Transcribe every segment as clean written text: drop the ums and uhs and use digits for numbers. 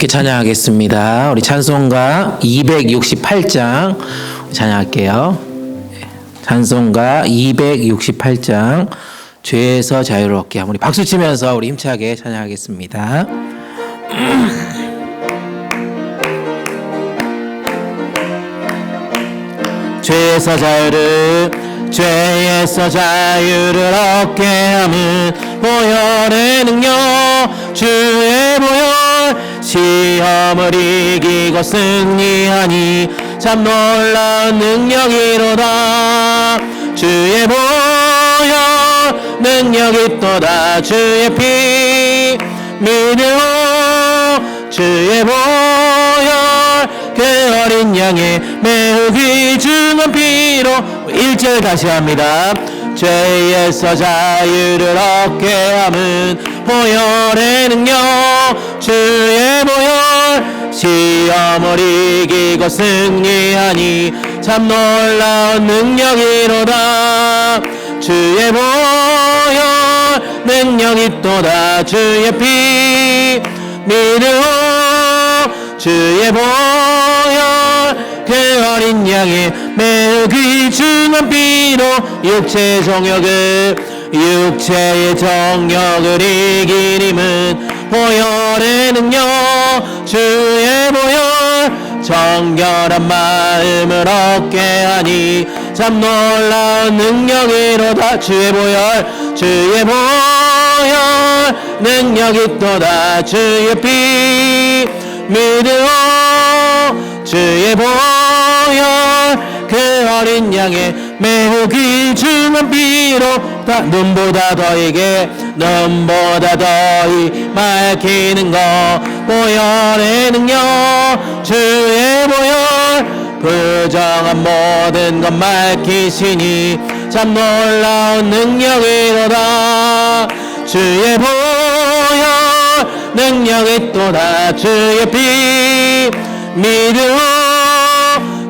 함께 찬양하겠습니다. 우리 찬송가 268장 찬양할게요. 찬송가 268장 죄에서 자유롭게 우리 박수 치면서 우리 힘차게 찬양하겠습니다. 죄에서 자유를 얻게 함은 보혈의 능력 주의 보혈 시험을 이기고 승리하니 참 놀라운 능력이로다. 주의 보혈 능력이 또다. 주의 피 믿으오 주의 보혈 그 어린 양의 매우 귀중한 피로 1절 다시 합니다. 죄에서 자유를 얻게 함은 보혈의 능력 주의 보혈 시험을 이기고 승리하니 참 놀라운 능력이로다. 주의 보혈 능력이 또다. 주의 피 믿으오 주의 보혈 그 어린 양의 매우 귀중한 피로 육체의 정욕을 이긴 힘은 보혈의 능력 주의 보혈 정결한 마음을 얻게 하니 참 놀라운 능력이로다. 주의 보혈 능력이 또다. 주의 피 믿으오 주의 보혈 그 어린 양의 매우 귀중한 피로 눈보다 더히 밝히는 것 보혈의 능력 주의 보혈 부정한 모든 것 밝히시니 참 놀라운 능력이로다. 주의 보혈 능력이 또다. 주의 피 믿으오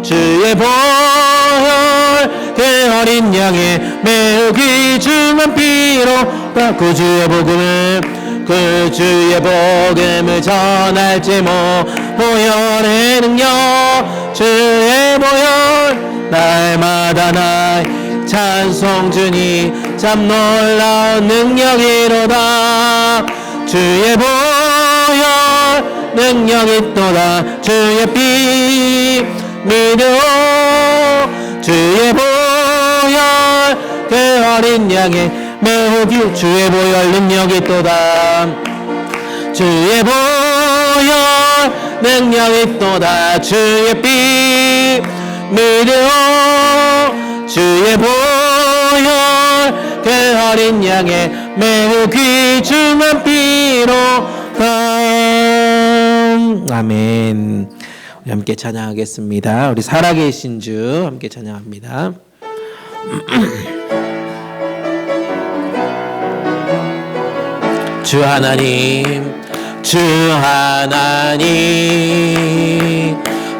주의 보혈 그 어린 양의 매우 귀중한 피로 그 주의 복음을 전할지 보혈의 능력 주의 보혈 날마다 찬송 주니 참 놀라운 능력이로다. 주의 보혈 능력이 또다. 주의 피 믿으오 주의 보혈 그 어린 양의 매우 주의 보혈 능력이 또다. 주의 보혈 능력이 또다. 주의 피 믿으오 주의 보혈 그 어린 양의 매우 귀중한 피로 아멘. 우리 함께 찬양하겠습니다. 우리 살아계신 주 함께 찬양합니다. 주 하나님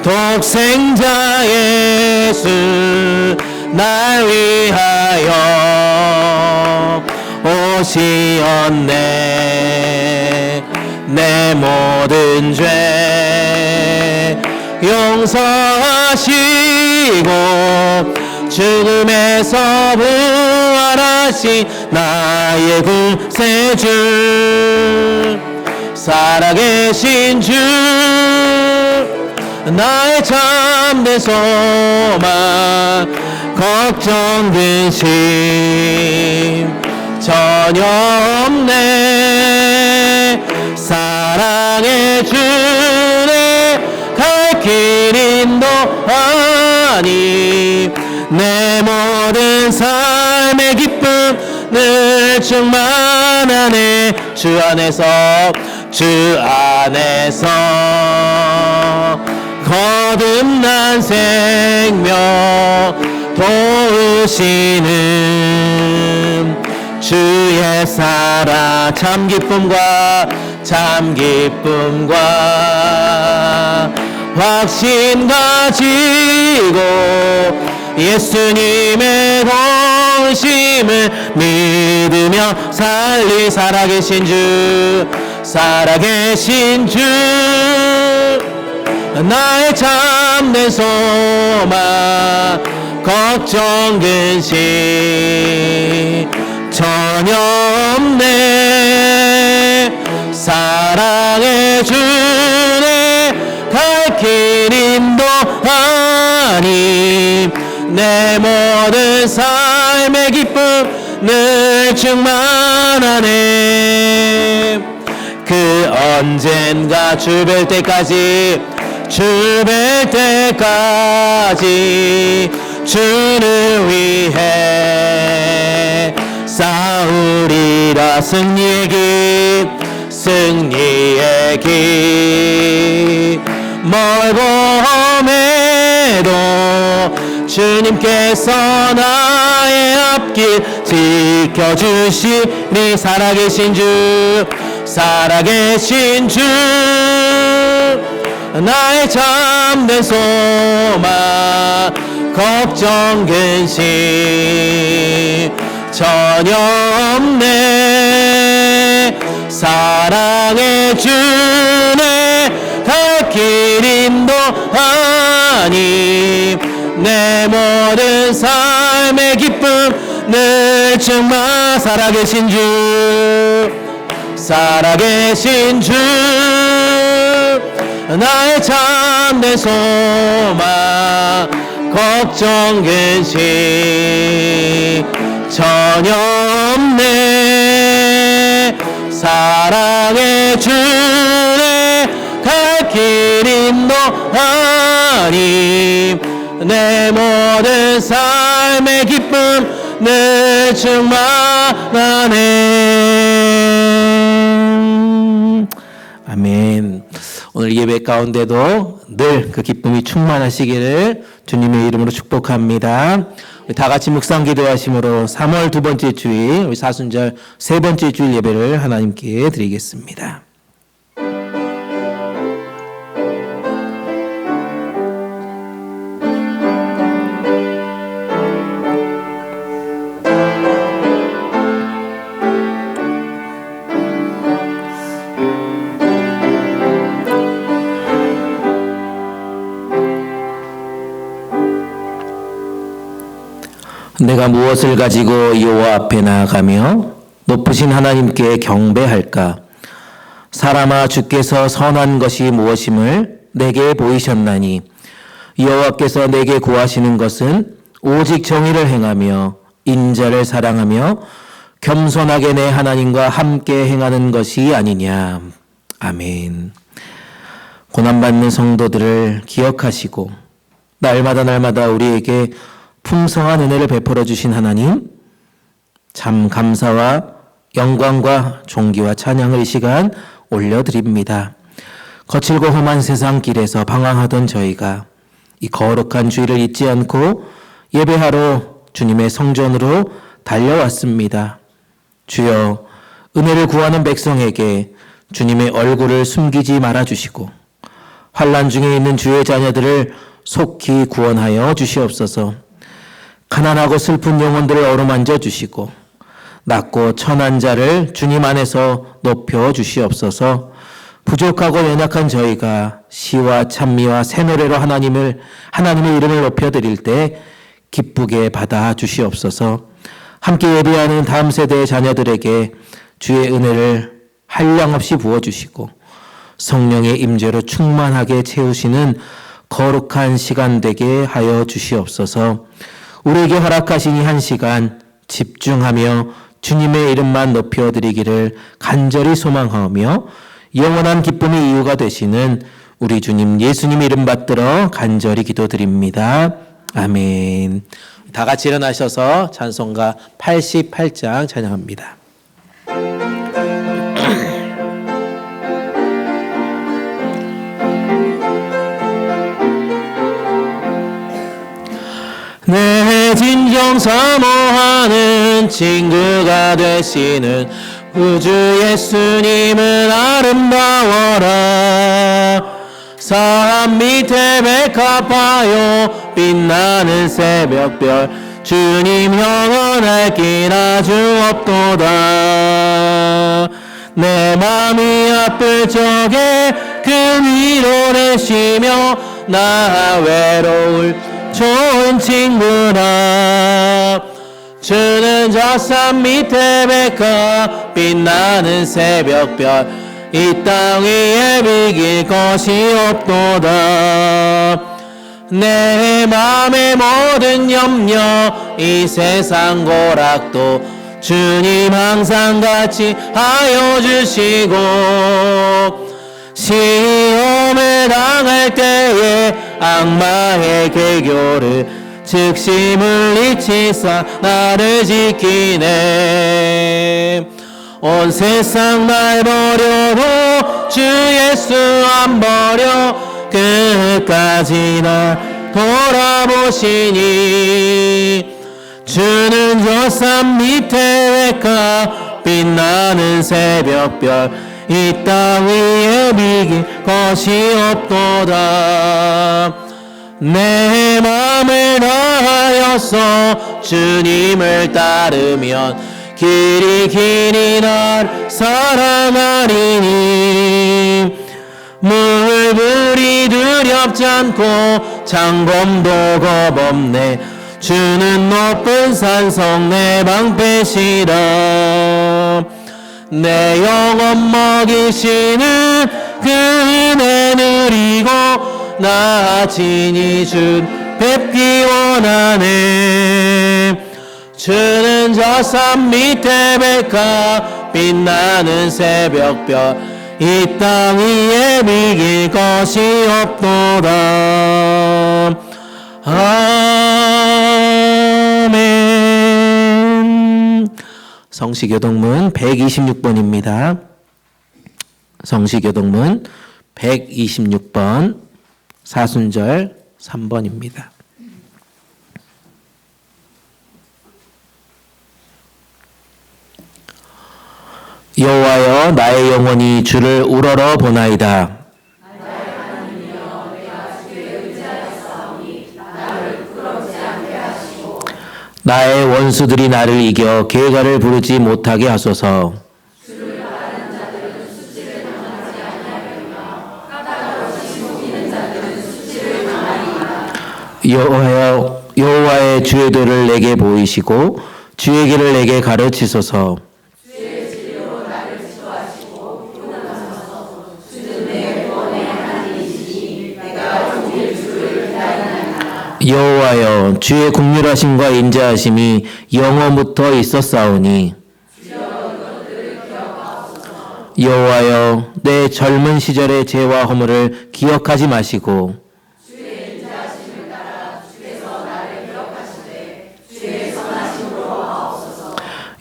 독생자 예수 날 위하여 오시었네. 내 모든 죄 용서하시고 죽음에서 부활하신 나의 구세주 살아계신 주 나의 참된 소망 걱정 근심 전혀 없네. 사랑의 주내 갈 길 인도하니 내 모든 삶의 기쁨 늘 충만하네. 주 안에서 거듭난 생명 도우시는 주의 사랑 참 기쁨과 확신 가지고 예수님의 도우심을 믿으며 살아계신 주 나의 참된 소망 걱정 근심 전혀 없네. 사랑해 주네 갈 길 인도하니 내 모든 삶의 기쁨 늘 충만하네. 그 언젠가 주뵐 때까지 주를 위해 싸우리라. 승리의 길 멀고 험해도 주님께서 나의 앞길 지켜주시니 살아계신 주 나의 참된 소망 걱정 근심 전혀 없네. 사랑해 주네 갈 길 인도하니 내 모든 삶의 기쁨 늘 충만. 살아계신 주 나의 참된 소망 걱정 근심 전혀 없네. 사랑해 주네 갈 길 인도하니 내 모든 삶의 기쁨 늘 충만하네. 아멘. 오늘 예배 가운데도 늘 그 기쁨이 충만하시기를 주님의 이름으로 축복합니다. 우리 다 같이 묵상 기도하심으로 3월 두 번째 주일, 우리 사순절 세 번째 주일 예배를 하나님께 드리겠습니다. 내가 무엇을 가지고 여호와 앞에 나아가며 높으신 하나님께 경배할까? 사람아, 주께서 선한 것이 무엇임을 내게 보이셨나니 여호와께서 내게 구하시는 것은 오직 정의를 행하며 인자를 사랑하며 겸손하게 내 하나님과 함께 행하는 것이 아니냐. 아멘. 고난받는 성도들을 기억하시고 날마다 우리에게 풍성한 은혜를 베풀어 주신 하나님, 참 감사와 영광과 존귀와 찬양을 이 시간 올려드립니다. 거칠고 험한 세상 길에서 방황하던 저희가 이 거룩한 주일을 잊지 않고 예배하러 주님의 성전으로 달려왔습니다. 주여, 은혜를 구하는 백성에게 주님의 얼굴을 숨기지 말아주시고 환난 중에 있는 주의 자녀들을 속히 구원하여 주시옵소서. 가난하고 슬픈 영혼들을 어루만져 주시고 낮고 천한 자를 주님 안에서 높여 주시옵소서. 부족하고 연약한 저희가 시와 찬미와 새 노래로 하나님의 이름을 높여 드릴 때 기쁘게 받아 주시옵소서. 함께 예배하는 다음 세대의 자녀들에게 주의 은혜를 한량없이 부어주시고 성령의 임재로 충만하게 채우시는 거룩한 시간 되게 하여 주시옵소서. 우리에게 허락하신 이 한 시간 집중하며 주님의 이름만 높여드리기를 간절히 소망하며 영원한 기쁨의 이유가 되시는 우리 주님 예수님 이름 받들어 간절히 기도드립니다. 아멘. 다 같이 일어나셔서 찬송가 88장 찬양합니다. 내 진정 사모하는 친구가 되시는 우주 예수님은 아름다워라. 산 밑에 백합하여 빛나는 새벽별 주님 영원할 길 아주 없도다. 내 맘이 아플 적에 그 밀어내시며 나 외로울 좋은 친구라. 주는 저 산 밑에 백화 빛나는 새벽별 이 땅 위에 비길 것이 없도다. 내 맘의 모든 염려 이 세상 고락도 주님 항상 같이 하여 주시고 시험을 당할 때에 악마의 계교를 즉시 물리치사 나를 지키네. 온 세상 날 버려도 주 예수 안 버려 끝까지 날 돌아보시니. 주는 저 산 밑에 백화 빛나는 새벽별 이 땅 위에 비길 것이 없도다. 내 맘을 다하여서 주님을 따르면 길이 길이 날 사랑하리니. 물불이 두렵지 않고 장검도 겁없네. 주는 높은 산성 내 방패시라. 내 영혼 먹이시는 그 은혜 누리고 나 친히 준 뵙기 원하네. 주는 저 산 밑에 백화 빛나는 새벽별 이 땅 위에 비길 것이 없도다. 아멘. 성시교동문 126번입니다. 성시교동문 126번 사순절 3번입니다. 여호와여 나의 영혼이 주를 우러러 보나이다. 나의 원수들이 나를 이겨 계가를 부르지 못하게 하소서. 여호와여 여호와의 주의 도를 내게 보이시고 주의 길을 내게 가르치소서. 여호와여 주의 긍휼하심과 인자하심이 영원부터 있었사오니. 여호와여 내 젊은 시절의 죄와 허물을 기억하지 마시고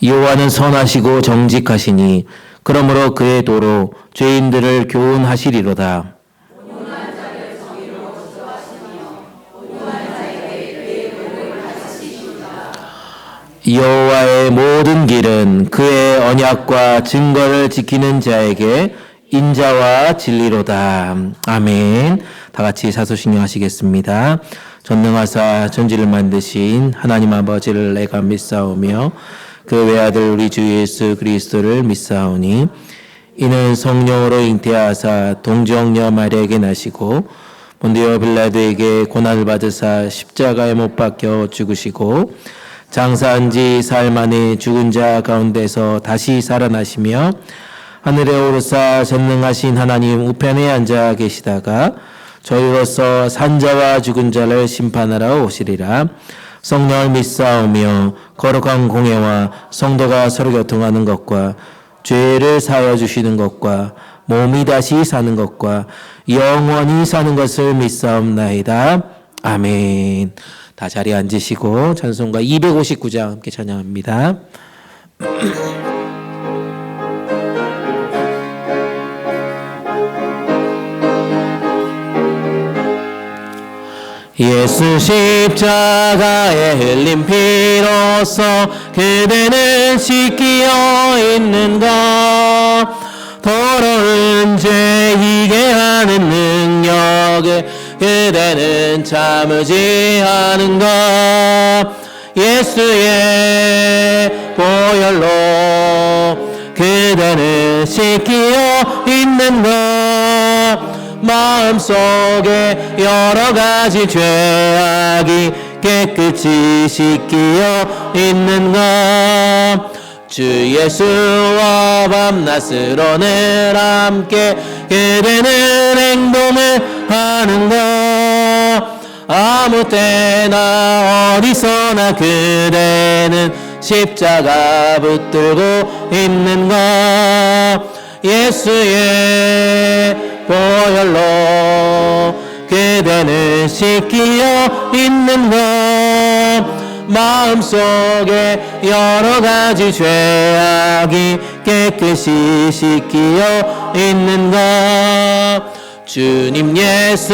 여호와는 선하시고 정직하시니 그러므로 그의 도로 죄인들을 교훈하시리로다. 여호와의 모든 길은 그의 언약과 증거를 지키는 자에게 인자와 진리로다. 아멘. 다 같이 사도신경 하시겠습니다. 전능하사 전지를 만드신 하나님 아버지를 내가 믿사오며 그 외아들 우리 주 예수 그리스도를 믿사오니 이는 성령으로 잉태하사 동정녀 마리아에게 나시고 본디오 빌라도에게 고난을 받으사 십자가에 못 박혀 죽으시고 장사한 지 사흘 만에 죽은 자 가운데서 다시 살아나시며 하늘에 오르사 전능하신 하나님 우편에 앉아 계시다가 저희로서 산자와 죽은 자를 심판하러 오시리라. 성령을 믿사오며 거룩한 공예와 성도가 서로 교통하는 것과 죄를 사하여 주시는 것과 몸이 다시 사는 것과 영원히 사는 것을 믿사옵나이다. 아멘. 다 자리에 앉으시고 찬송가 259장 함께 찬양합니다. 예수 십자가에 흘린 피로써 그대는 씻기어 있는가. 더러운 죄 이게 하는 능력에 그대는 참으지 않은가. 예수의 보혈로 그대는 씻기어 있는가. 마음속에 여러 가지 죄악이 깨끗이 씻기어 있는가. 주 예수와 밤낮으로 늘 함께 그대는 행동을 하는가. 아무 때나 어디서나 그대는 십자가 붙들고 있는가. 예수의 보혈로 그대는 씻기어 있는가. 마음속에 여러 가지 죄악이 깨끗이 씻기어 있는가. 주님 예수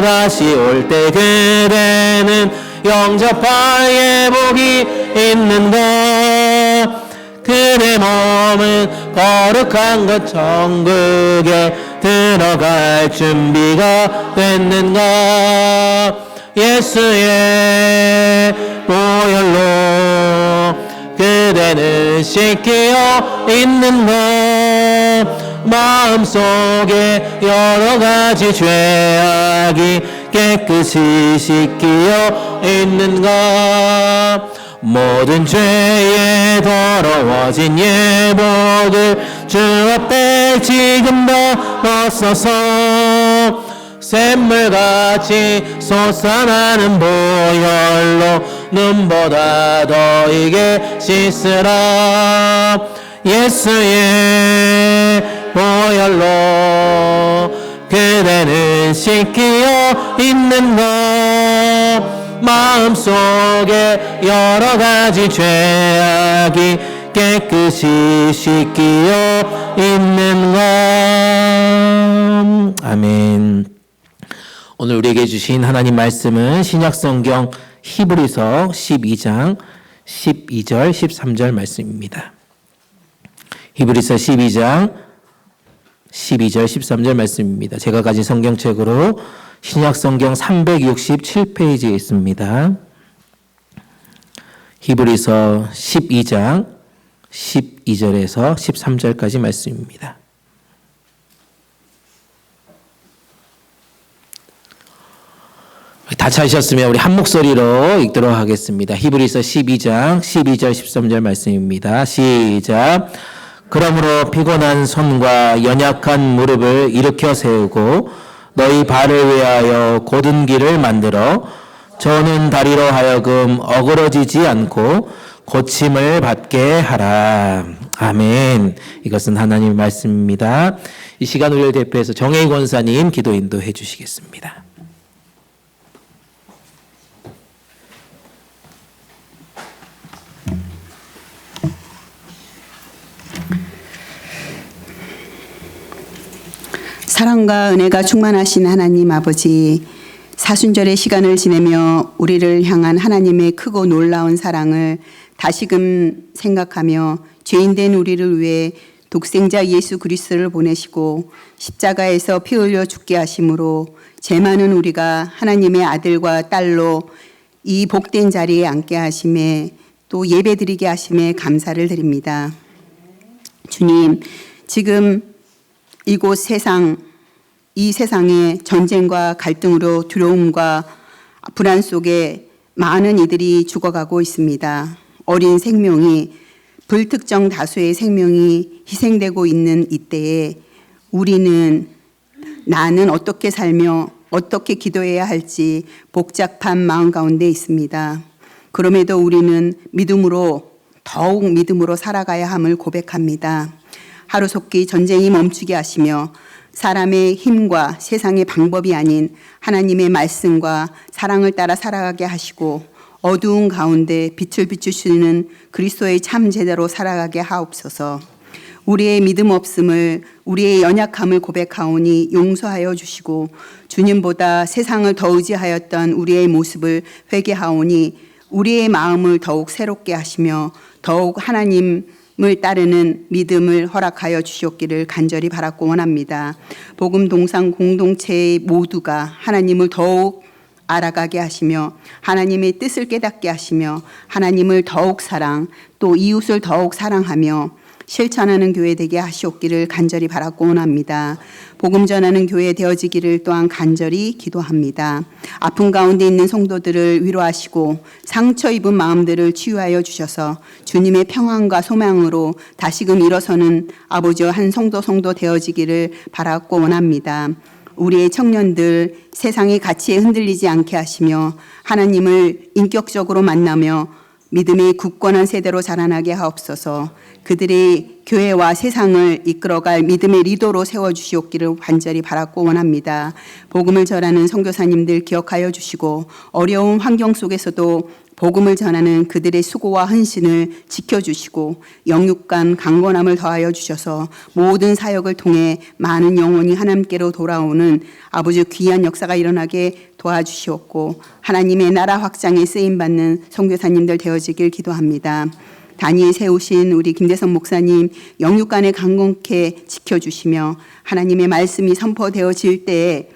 다시 올 때 그대는 영접할 예복이 있는가. 그대 몸은 거룩한 것 천국에 들어갈 준비가 됐는가. 예수의 보혈로 그대는 씻기어 있는가. 마음속에 여러 가지 죄악이 깨끗이 씻기어 있는가. 모든 죄에 더러워진 예복을 주 앞에 지금 벗어서 샘물같이 솟아나는 보혈로 눈보다 더 이게 씻으라. 예수의 보혈로 그대는 씻기어 있는가. 마음속에 여러 가지 죄악이 깨끗이 씻기어 있는가. 아멘. 오늘 우리에게 주신 하나님 말씀은 신약성경 히브리서 12장 12절 13절 말씀입니다. 히브리서 12장 12절 13절 말씀입니다. 제가 가진 성경책으로 신약성경 367페이지에 있습니다. 히브리서 12장 12절에서 13절까지 말씀입니다. 다 찾으셨으면 우리 한 목소리로 읽도록 하겠습니다. 히브리서 12장 12절 13절 말씀입니다. 시작. 그러므로 피곤한 손과 연약한 무릎을 일으켜 세우고 너희 발을 위하여 곧은 길을 만들어 저는 다리로 하여금 어그러지지 않고 고침을 받게 하라. 아멘. 이것은 하나님의 말씀입니다. 이 시간 우리를 대표해서 정혜희 권사님 기도 인도해 주시겠습니다. 사랑과 은혜가 충만하신 하나님 아버지, 사순절의 시간을 지내며 우리를 향한 하나님의 크고 놀라운 사랑을 다시금 생각하며 죄인된 우리를 위해 독생자 예수 그리스도를 보내시고 십자가에서 피 흘려 죽게 하심으로 죄 많은 우리가 하나님의 아들과 딸로 이 복된 자리에 앉게 하심에 또 예배드리게 하심에 감사를 드립니다. 주님, 지금 이곳 이 세상의 전쟁과 갈등으로 두려움과 불안 속에 많은 이들이 죽어가고 있습니다. 어린 생명이, 불특정 다수의 생명이 희생되고 있는 이때에 나는 어떻게 살며 어떻게 기도해야 할지 복잡한 마음 가운데 있습니다. 그럼에도 우리는 더욱 믿음으로 살아가야 함을 고백합니다. 하루속히 전쟁이 멈추게 하시며 사람의 힘과 세상의 방법이 아닌 하나님의 말씀과 사랑을 따라 살아가게 하시고 어두운 가운데 빛을 비추시는 그리스도의 참 제자로 살아가게 하옵소서. 우리의 믿음 없음을, 우리의 연약함을 고백하오니 용서하여 주시고 주님보다 세상을 더 의지하였던 우리의 모습을 회개하오니 우리의 마음을 더욱 새롭게 하시며 더욱 하나님을 따르는 믿음을 허락하여 주시옵기를 간절히 바랐고 원합니다. 복음 동상 공동체의 모두가 하나님을 더욱 알아가게 하시며 하나님의 뜻을 깨닫게 하시며 하나님을 더욱 또 이웃을 더욱 사랑하며 실천하는 교회 되게 하시옵기를 간절히 바라고 원합니다. 복음 전하는 교회 되어지기를 또한 간절히 기도합니다. 아픈 가운데 있는 성도들을 위로하시고 상처 입은 마음들을 치유하여 주셔서 주님의 평안과 소망으로 다시금 일어서는 아버지와 한 성도 되어지기를 바라고 원합니다. 우리의 청년들 세상의 가치에 흔들리지 않게 하시며 하나님을 인격적으로 만나며 믿음의 굳건한 세대로 자라나게 하옵소서. 그들이 교회와 세상을 이끌어갈 믿음의 리더로 세워주시옵기를 간절히 바라고 원합니다. 복음을 전하는 선교사님들 기억하여 주시고 어려운 환경 속에서도 복음을 전하는 그들의 수고와 헌신을 지켜주시고 영육간 강건함을 더하여 주셔서 모든 사역을 통해 많은 영혼이 하나님께로 돌아오는 아버지 귀한 역사가 일어나게 도와주시옵고 하나님의 나라 확장에 쓰임받는 선교사님들 되어지길 기도합니다. 단위에 세우신 우리 김대성 목사님 영육간에 강건케 지켜주시며 하나님의 말씀이 선포되어질 때에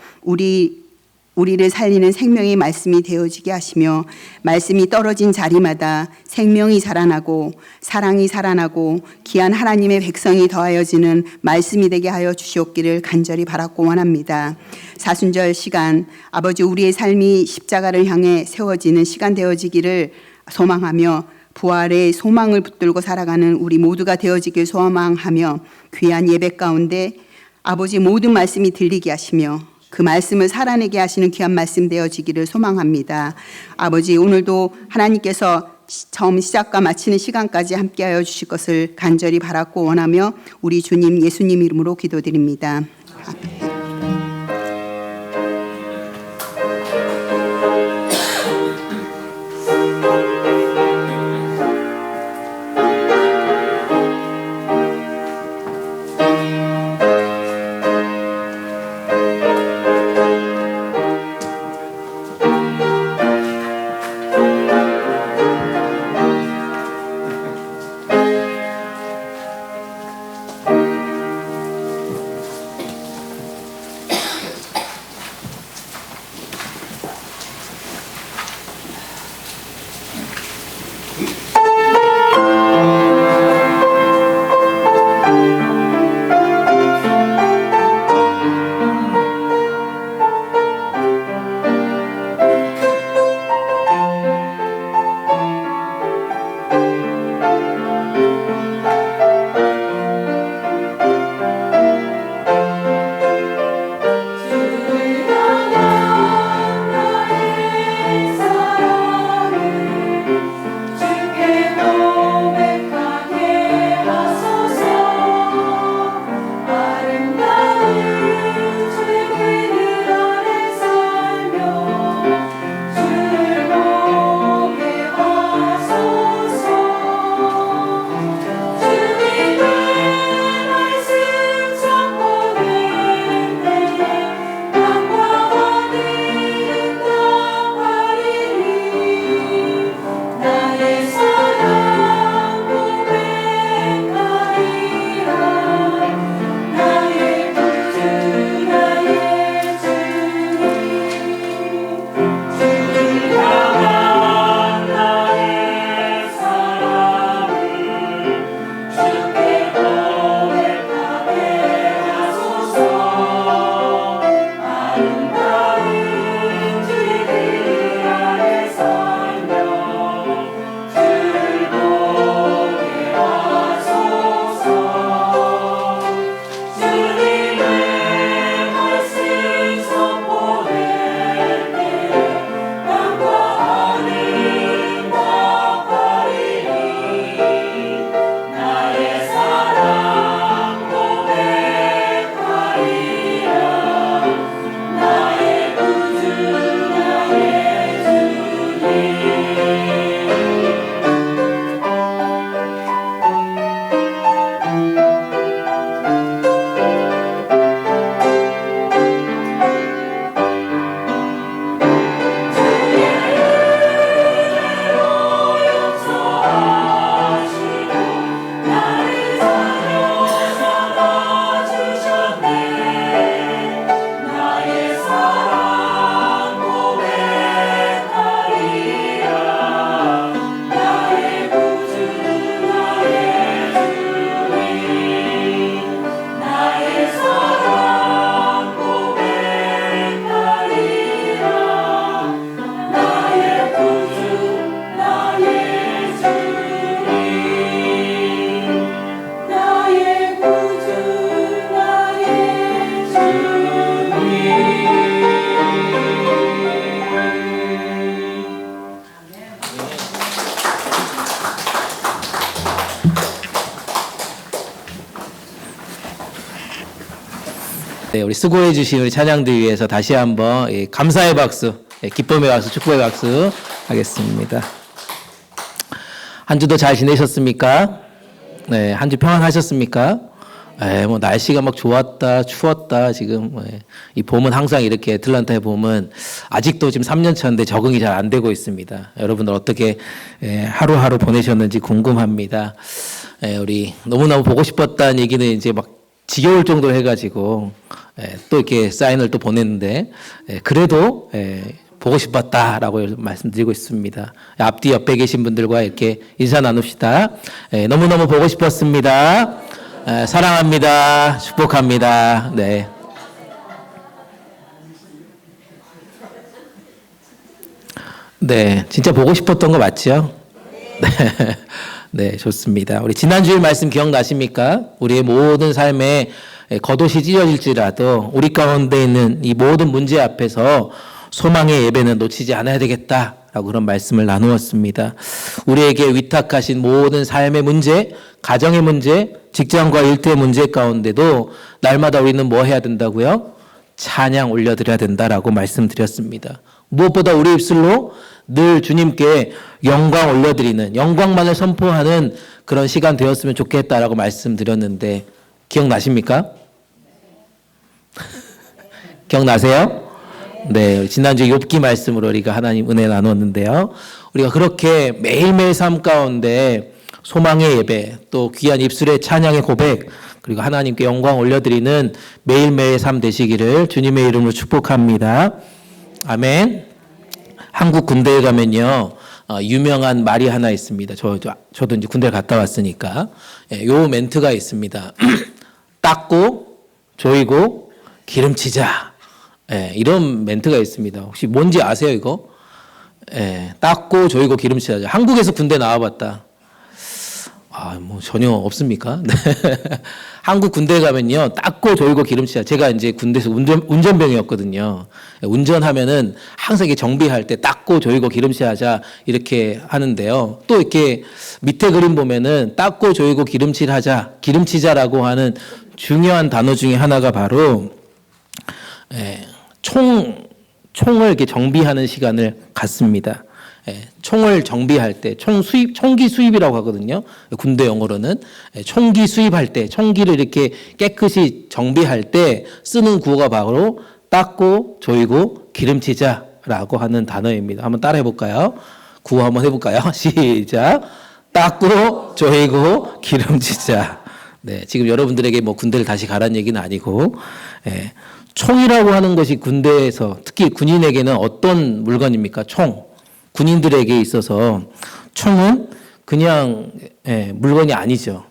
우리를 살리는 생명의 말씀이 되어지게 하시며 말씀이 떨어진 자리마다 생명이 자라나고 사랑이 살아나고 귀한 하나님의 백성이 더하여지는 말씀이 되게 하여 주시옵기를 간절히 바라고 원합니다. 사순절 시간 아버지 우리의 삶이 십자가를 향해 세워지는 시간 되어지기를 소망하며 부활의 소망을 붙들고 살아가는 우리 모두가 되어지길 소망하며 귀한 예배 가운데 아버지 모든 말씀이 들리게 하시며 그 말씀을 살아내게 하시는 귀한 말씀 되어지기를 소망합니다. 아버지 오늘도 하나님께서 처음 시작과 마치는 시간까지 함께하여 주실 것을 간절히 바라고 원하며 우리 주님 예수님 이름으로 기도드립니다. 아멘. 네, 우리 수고해 주신 우리 찬양들 위해서 다시 한번 감사의 박수, 기쁨의 박수, 축복의 박수 하겠습니다. 한 주도 잘 지내셨습니까? 네, 한 주 평안하셨습니까? 뭐 날씨가 막 좋았다, 추웠다, 지금. 이 봄은 항상 이렇게 애틀란타의 봄은 아직도 지금 3년 차인데 적응이 잘 안 되고 있습니다. 여러분들 어떻게 하루하루 보내셨는지 궁금합니다. 우리 너무너무 보고 싶었다는 얘기는 이제 막 지겨울 정도로 해가지고 또 이렇게 사인을 또 보냈는데 그래도 보고 싶었다라고 말씀드리고 있습니다. 앞뒤 옆에 계신 분들과 이렇게 인사 나눕시다. 너무너무 보고 싶었습니다. 사랑합니다. 축복합니다. 네. 네, 진짜 보고 싶었던 거 맞죠? 네. 네, 좋습니다. 우리 지난주일 말씀 기억나십니까? 우리의 모든 삶에 겉옷이 찢어질지라도 우리 가운데 있는 이 모든 문제 앞에서 소망의 예배는 놓치지 않아야 되겠다라고 그런 말씀을 나누었습니다. 우리에게 위탁하신 모든 삶의 문제, 가정의 문제, 직장과 일터의 문제 가운데도 날마다 우리는 뭐 해야 된다고요? 찬양 올려드려야 된다라고 말씀드렸습니다. 무엇보다 우리 입술로 늘 주님께 영광 올려드리는, 영광만을 선포하는 그런 시간 되었으면 좋겠다라고 말씀드렸는데 기억나십니까? 기억나세요? 네, 지난주 욥기 말씀으로 우리가 하나님 은혜 나눴는데요. 우리가 그렇게 매일매일 삶 가운데 소망의 예배, 또 귀한 입술의 찬양의 고백, 그리고 하나님께 영광 올려드리는 매일매일 삶 되시기를 주님의 이름으로 축복합니다. 아멘. 한국 군대에 가면요, 유명한 말이 하나 있습니다. 저도 이제 군대 갔다 왔으니까. 요 멘트가 있습니다. 닦고, 조이고, 기름치자. 이런 멘트가 있습니다. 혹시 뭔지 아세요, 이거? 닦고, 조이고, 기름치자. 한국에서 군대 나와봤다. 뭐 전혀 없습니까? 한국 군대에 가면요, 닦고 조이고 기름치자. 제가 이제 군대에서 운전병이었거든요. 운전하면은 항상 이렇게 정비할 때 닦고 조이고 기름칠하자 이렇게 하는데요. 또 이렇게 밑에 그림 보면은 닦고 조이고 기름치자라고 하는 중요한 단어 중에 하나가 바로 총을 이렇게 정비하는 시간을 갖습니다. 총을 정비할 때, 총기 수입이라고 하거든요. 군대 용어로는. 총기 수입할 때, 총기를 이렇게 깨끗이 정비할 때 쓰는 구호가 바로 닦고, 조이고, 기름치자라고 하는 단어입니다. 한번 따라해 볼까요? 구호 한번 해볼까요? 시작. 닦고, 조이고, 기름치자. 네, 지금 여러분들에게 뭐 군대를 다시 가라는 얘기는 아니고, 총이라고 하는 것이 군대에서, 특히 군인에게는 어떤 물건입니까? 총. 군인들에게 있어서 총은 그냥 물건이 아니죠.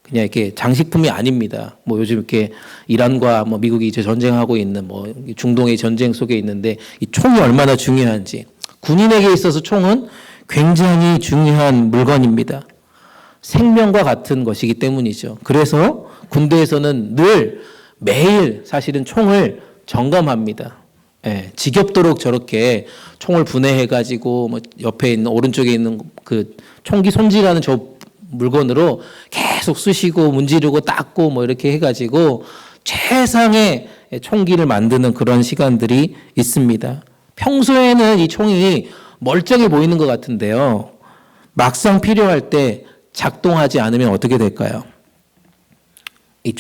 그냥 이렇게 장식품이 아닙니다. 뭐 요즘 이렇게 이란과 뭐 미국이 이제 전쟁하고 있는 뭐 중동의 전쟁 속에 있는데 이 총이 얼마나 중요한지, 군인에게 있어서 총은 굉장히 중요한 물건입니다. 생명과 같은 것이기 때문이죠. 그래서 군대에서는 늘 매일 사실은 총을 점검합니다. 지겹도록 저렇게 총을 분해해가지고 뭐 옆에 있는 오른쪽에 있는 그 총기 손질하는 저 물건으로 계속 쑤시고 문지르고 닦고 뭐 이렇게 해가지고 최상의 총기를 만드는 그런 시간들이 있습니다. 평소에는 이 총이 멀쩡해 보이는 것 같은데요. 막상 필요할 때 작동하지 않으면 어떻게 될까요? 이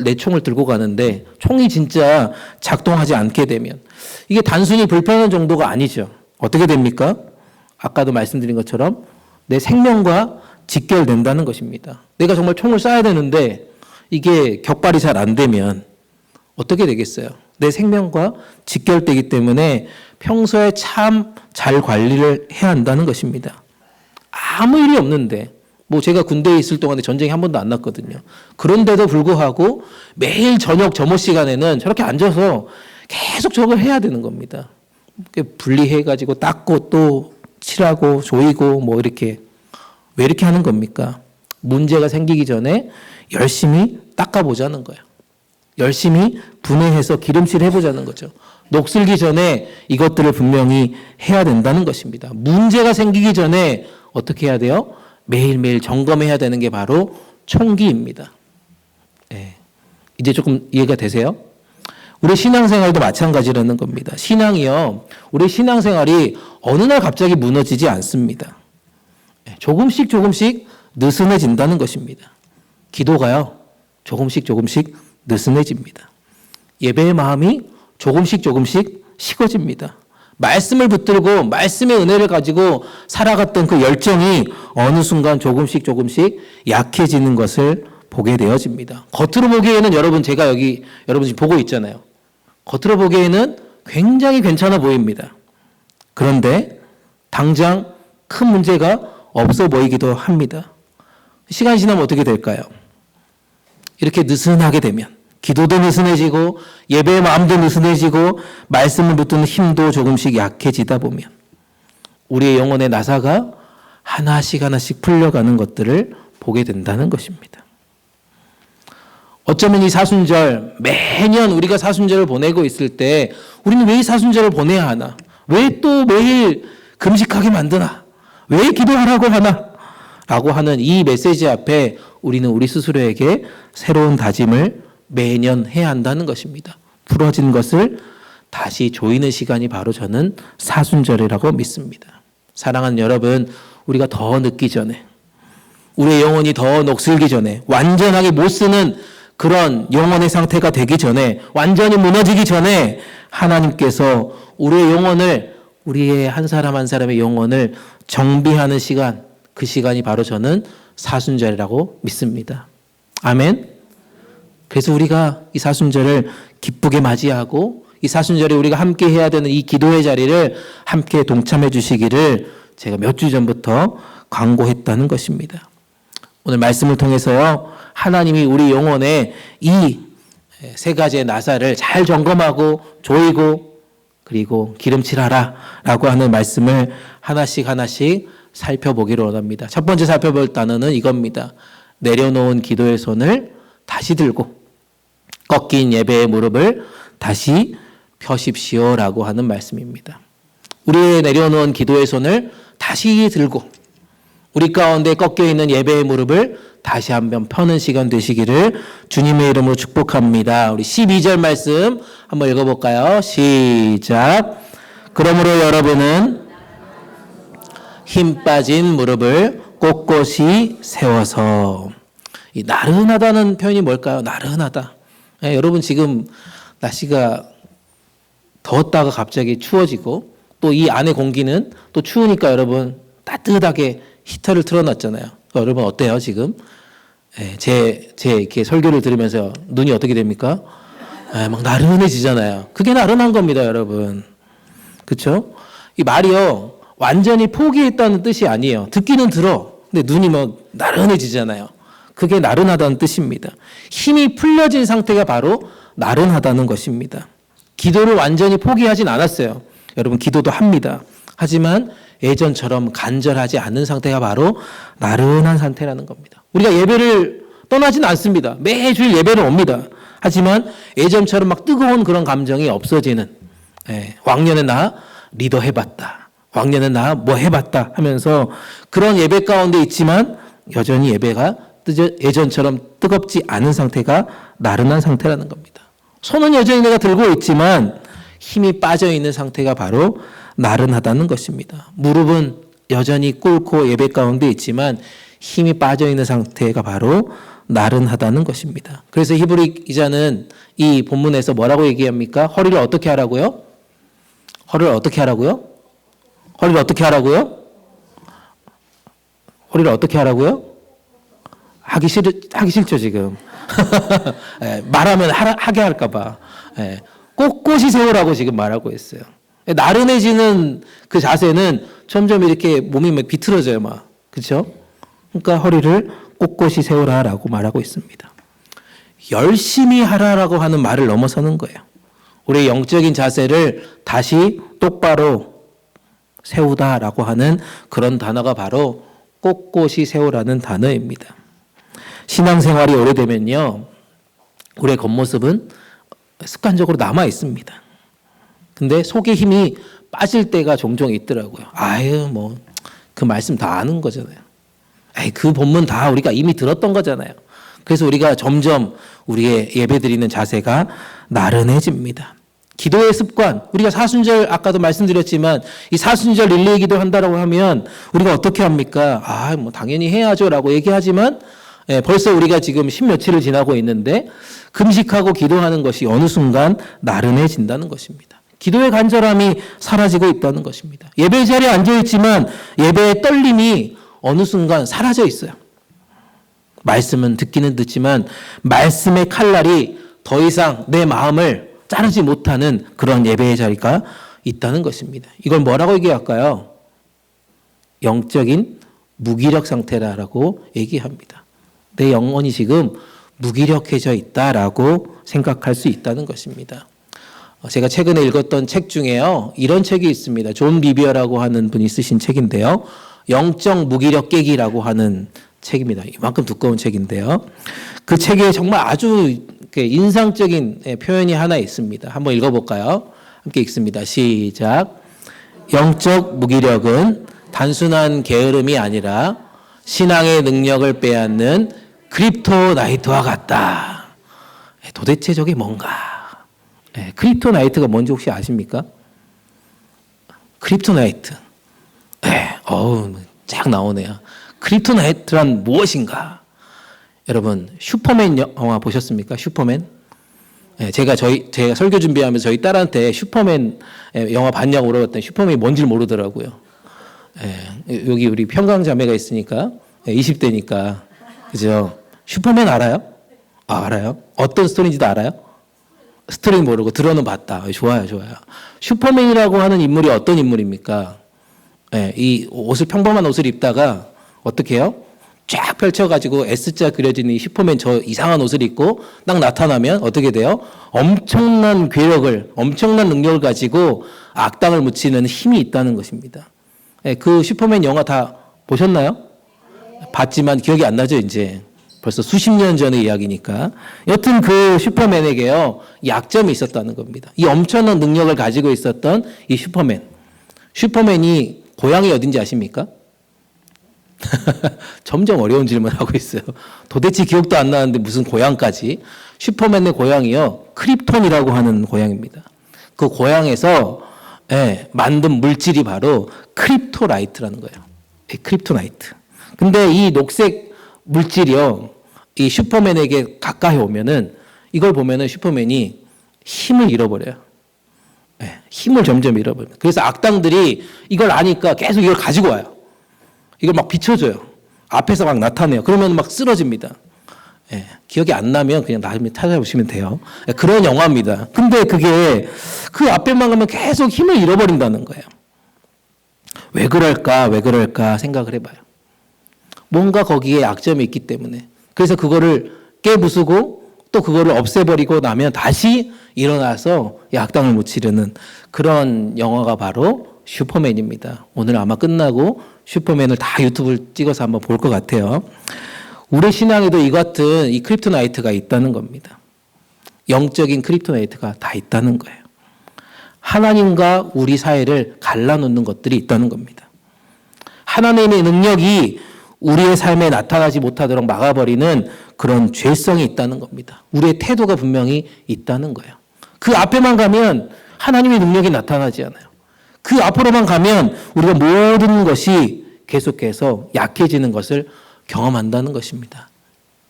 내 총을 들고 가는데 총이 진짜 작동하지 않게 되면 이게 단순히 불편한 정도가 아니죠. 어떻게 됩니까? 아까도 말씀드린 것처럼 내 생명과 직결된다는 것입니다. 내가 정말 총을 쏴야 되는데 이게 격발이 잘 안 되면 어떻게 되겠어요? 내 생명과 직결되기 때문에 평소에 참 잘 관리를 해야 한다는 것입니다. 아무 일이 없는데, 뭐 제가 군대에 있을 동안에 전쟁이 한 번도 안 났거든요. 그런데도 불구하고 매일 저녁 점호 시간에는 저렇게 앉아서 계속 저걸 해야 되는 겁니다. 분리해가지고 닦고 또 칠하고 조이고 뭐 이렇게. 왜 이렇게 하는 겁니까? 문제가 생기기 전에 열심히 닦아보자는 거예요. 열심히 분해해서 기름칠 해보자는 거죠. 녹슬기 전에 이것들을 분명히 해야 된다는 것입니다. 문제가 생기기 전에 어떻게 해야 돼요? 매일매일 점검해야 되는 게 바로 총기입니다. 이제 조금 이해가 되세요? 우리 신앙생활도 마찬가지라는 겁니다. 신앙이요. 우리 신앙생활이 어느 날 갑자기 무너지지 않습니다. 조금씩 느슨해진다는 것입니다. 기도가요. 조금씩 느슨해집니다. 예배의 마음이 조금씩 식어집니다. 말씀을 붙들고 말씀의 은혜를 가지고 살아갔던 그 열정이 어느 순간 조금씩 약해지는 것을 보게 되어집니다. 겉으로 보기에는 여러분 제가 여기 여러분 지금 보고 있잖아요. 겉으로 보기에는 굉장히 괜찮아 보입니다. 그런데 당장 큰 문제가 없어 보이기도 합니다. 시간이 지나면 어떻게 될까요? 이렇게 느슨하게 되면 기도도 느슨해지고 예배의 마음도 느슨해지고 말씀을 붙드는 힘도 조금씩 약해지다 보면 우리의 영혼의 나사가 하나씩 풀려가는 것들을 보게 된다는 것입니다. 어쩌면 이 사순절 매년 우리가 사순절을 보내고 있을 때 우리는 왜 이 사순절을 보내야 하나? 왜 또 매일 금식하게 만드나? 왜 기도하라고 하나? 라고 하는 이 메시지 앞에 우리는 우리 스스로에게 새로운 다짐을 매년 해야 한다는 것입니다. 풀어진 것을 다시 조이는 시간이 바로 저는 사순절이라고 믿습니다. 사랑하는 여러분, 우리가 더 늦기 전에 우리의 영혼이 더 녹슬기 전에 완전하게 못 쓰는 그런 영혼의 상태가 되기 전에 완전히 무너지기 전에 하나님께서 우리의 영혼을 우리의 한 사람 한 사람의 영혼을 정비하는 시간 그 시간이 바로 저는 사순절이라고 믿습니다. 아멘. 그래서 우리가 이 사순절을 기쁘게 맞이하고 이 사순절에 우리가 함께 해야 되는 이 기도의 자리를 함께 동참해 주시기를 제가 몇 주 전부터 광고했다는 것입니다. 오늘 말씀을 통해서요, 하나님이 우리 영혼에 이 세 가지의 나사를 잘 점검하고 조이고 그리고 기름칠하라 라고 하는 말씀을 하나씩 살펴보기를 원합니다. 첫 번째 살펴볼 단어는 이겁니다. 내려놓은 기도의 손을 다시 들고 꺾인 예배의 무릎을 다시 펴십시오라고 하는 말씀입니다. 우리의 내려놓은 기도의 손을 다시 들고 우리 가운데 꺾여있는 예배의 무릎을 다시 한번 펴는 시간 되시기를 주님의 이름으로 축복합니다. 우리 12절 말씀 한번 읽어볼까요? 시작. 그러므로 여러분은 힘 빠진 무릎을 꼿꼿이 세워서. 이 나른하다는 표현이 뭘까요? 나른하다. 네, 여러분 지금 날씨가 더웠다가 갑자기 추워지고 또 이 안에 공기는 또 추우니까 여러분 따뜻하게 히터를 틀어놨잖아요. 여러분 어때요 지금? 네, 제 이렇게 설교를 들으면서 눈이 어떻게 됩니까? 네, 막 나른해지잖아요. 그게 나른한 겁니다, 여러분. 그렇죠? 이 말이요 완전히 포기했다는 뜻이 아니에요. 듣기는 들어. 근데 눈이 막 나른해지잖아요. 그게 나른하다는 뜻입니다. 힘이 풀려진 상태가 바로 나른하다는 것입니다. 기도를 완전히 포기하진 않았어요. 여러분 기도도 합니다. 하지만 예전처럼 간절하지 않은 상태가 바로 나른한 상태라는 겁니다. 우리가 예배를 떠나진 않습니다. 매주일 예배를 옵니다. 하지만 예전처럼 막 뜨거운 그런 감정이 없어지는 왕년에 나 리더 해봤다. 왕년에 나 뭐 해봤다 하면서 그런 예배 가운데 있지만 여전히 예배가 예전처럼 뜨겁지 않은 상태가 나른한 상태라는 겁니다. 손은 여전히 내가 들고 있지만 힘이 빠져있는 상태가 바로 나른하다는 것입니다. 무릎은 여전히 꿇고 예배 가운데 있지만 힘이 빠져있는 상태가 바로 나른하다는 것입니다. 그래서 히브리 기자는 이 본문에서 뭐라고 얘기합니까? 허리를 어떻게 하라고요? 허리를 어떻게 하라고요? 허리를 어떻게 하라고요? 허리를 어떻게 하라고요? 하기 싫죠, 지금. 말하면 하게 할까봐. 꼿꼿이 세우라고 지금 말하고 있어요. 나른해지는 그 자세는 점점 이렇게 몸이 막 비틀어져요, 막. 그쵸? 그러니까 허리를 꼿꼿이 세우라라고 말하고 있습니다. 열심히 하라라고 하는 말을 넘어서는 거예요. 우리의 영적인 자세를 다시 똑바로 세우다라고 하는 그런 단어가 바로 꼿꼿이 세우라는 단어입니다. 신앙생활이 오래되면요, 우리의 겉모습은 습관적으로 남아 있습니다. 근데 속의 힘이 빠질 때가 종종 있더라고요. 아유, 뭐, 그 말씀 다 아는 거잖아요. 그 본문 다 우리가 이미 들었던 거잖아요. 그래서 우리가 점점 우리의 예배드리는 자세가 나른해집니다. 기도의 습관, 우리가 사순절 아까도 말씀드렸지만 이 사순절 릴레이 기도 한다라고 하면 우리가 어떻게 합니까? 뭐 당연히 해야죠라고 얘기하지만 벌써 우리가 지금 10며칠을 지나고 있는데 금식하고 기도하는 것이 어느 순간 나른해진다는 것입니다. 기도의 간절함이 사라지고 있다는 것입니다. 예배 자리에 앉아있지만 예배의 떨림이 어느 순간 사라져 있어요. 말씀은 듣기는 듣지만 말씀의 칼날이 더 이상 내 마음을 자르지 못하는 그런 예배의 자리가 있다는 것입니다. 이걸 뭐라고 얘기할까요? 영적인 무기력 상태라고 얘기합니다. 내 영혼이 지금 무기력해져 있다라고 생각할 수 있다는 것입니다. 제가 최근에 읽었던 책 중에요. 이런 책이 있습니다. 존 비비어라고 하는 분이 쓰신 책인데요. 영적 무기력 깨기라고 하는 책입니다. 이만큼 두꺼운 책인데요. 그 책에 정말 아주 인상적인 표현이 하나 있습니다. 한번 읽어볼까요? 함께 읽습니다. 시작. 영적 무기력은 단순한 게으름이 아니라 신앙의 능력을 빼앗는 크립토나이트와 같다. 도대체 저게 뭔가? 크립토나이트가 뭔지 혹시 아십니까? 크립토나이트. 쫙 나오네요. 크립토나이트란 무엇인가? 여러분, 슈퍼맨 영화 보셨습니까? 슈퍼맨? 제가 설교 준비하면서 저희 딸한테 슈퍼맨 영화 봤냐고 물어봤더니 슈퍼맨이 뭔지를 모르더라고요. 여기 우리 평강 자매가 있으니까 20대니까 그죠? 슈퍼맨 알아요? 알아요? 어떤 스토리인지도 알아요? 스토리는 모르고 들어는 봤다. 좋아요. 슈퍼맨이라고 하는 인물이 어떤 인물입니까? 이 옷을 평범한 옷을 입다가 어떻게 해요? 쫙 펼쳐가지고 S자 그려진 이 슈퍼맨 저 이상한 옷을 입고 딱 나타나면 어떻게 돼요? 엄청난 괴력을, 엄청난 능력을 가지고 악당을 묻히는 힘이 있다는 것입니다. 그 슈퍼맨 영화 다 보셨나요? 봤지만 기억이 안 나죠, 이제. 벌써 수십 년 전의 이야기니까. 여튼 그 슈퍼맨에게요, 약점이 있었다는 겁니다. 이 엄청난 능력을 가지고 있었던 이 슈퍼맨. 슈퍼맨이 고향이 어딘지 아십니까? 점점 어려운 질문하고 있어요. 도대체 기억도 안 나는데 무슨 고향까지. 슈퍼맨의 고향이요, 크립톤이라고 하는 고향입니다. 그 고향에서 만든 물질이 바로 크립토라이트라는 거예요. 크립토나이트. 근데 이 녹색 물질이요, 이 슈퍼맨에게 가까이 오면은 이걸 보면은 슈퍼맨이 힘을 잃어버려요. 힘을 점점 잃어버려요. 그래서 악당들이 이걸 아니까 계속 이걸 가지고 와요. 이걸 막 비춰줘요. 앞에서 막 나타내요. 그러면 막 쓰러집니다. 기억이 안 나면 그냥 나중에 찾아보시면 돼요. 그런 영화입니다. 근데 그게 그 앞에만 가면 계속 힘을 잃어버린다는 거예요. 왜 그럴까 생각을 해봐요. 뭔가 거기에 약점이 있기 때문에. 그래서 그거를 깨부수고 또 그거를 없애버리고 나면 다시 일어나서 악당을 묻히려는 그런 영화가 바로 슈퍼맨입니다. 오늘 아마 끝나고 슈퍼맨을 다 유튜브를 찍어서 한번 볼 것 같아요. 우리 신앙에도 이 같은 이 크립토나이트가 있다는 겁니다. 영적인 크립토나이트가 다 있다는 거예요. 하나님과 우리 사이를 갈라놓는 것들이 있다는 겁니다. 하나님의 능력이 우리의 삶에 나타나지 못하도록 막아버리는 그런 죄성이 있다는 겁니다. 우리의 태도가 분명히 있다는 거예요. 그 앞에만 가면 하나님의 능력이 나타나지 않아요. 그 앞으로만 가면 우리가 모든 것이 계속해서 약해지는 것을 경험한다는 것입니다.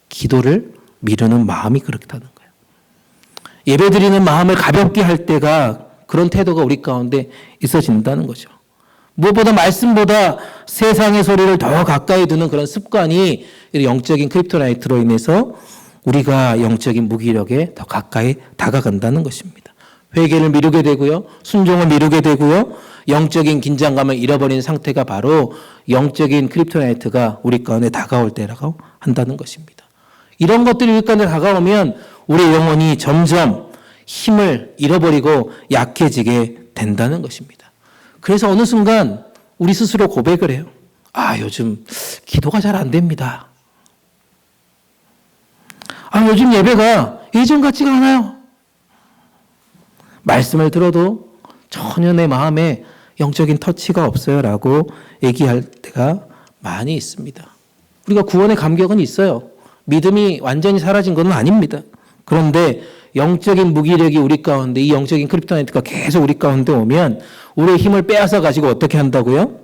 기도를 미루는 마음이 그렇다는 거예요. 예배드리는 마음을 가볍게 할 때가 그런 태도가 우리 가운데 있어진다는 거죠. 무엇보다 말씀보다 세상의 소리를 더 가까이 두는 그런 습관이 영적인 크립토나이트로 인해서 우리가 영적인 무기력에 더 가까이 다가간다는 것입니다. 회개를 미루게 되고요. 순종을 미루게 되고요. 영적인 긴장감을 잃어버린 상태가 바로 영적인 크립토나이트가 우리 가운데 다가올 때라고 한다는 것입니다. 이런 것들이 우리 가운데 다가오면 우리의 영혼이 점점 힘을 잃어버리고 약해지게 된다는 것입니다. 그래서 어느 순간 우리 스스로 고백을 해요. 요즘 기도가 잘 안 됩니다. 요즘 예배가 예전 같지가 않아요. 말씀을 들어도 전혀 내 마음에 영적인 터치가 없어요 라고 얘기할 때가 많이 있습니다. 우리가 구원의 감격은 있어요. 믿음이 완전히 사라진 건 아닙니다. 그런데 영적인 무기력이 우리 가운데, 이 영적인 크립토나이트가 계속 우리 가운데 오면 우리의 힘을 빼앗아 가지고 어떻게 한다고요?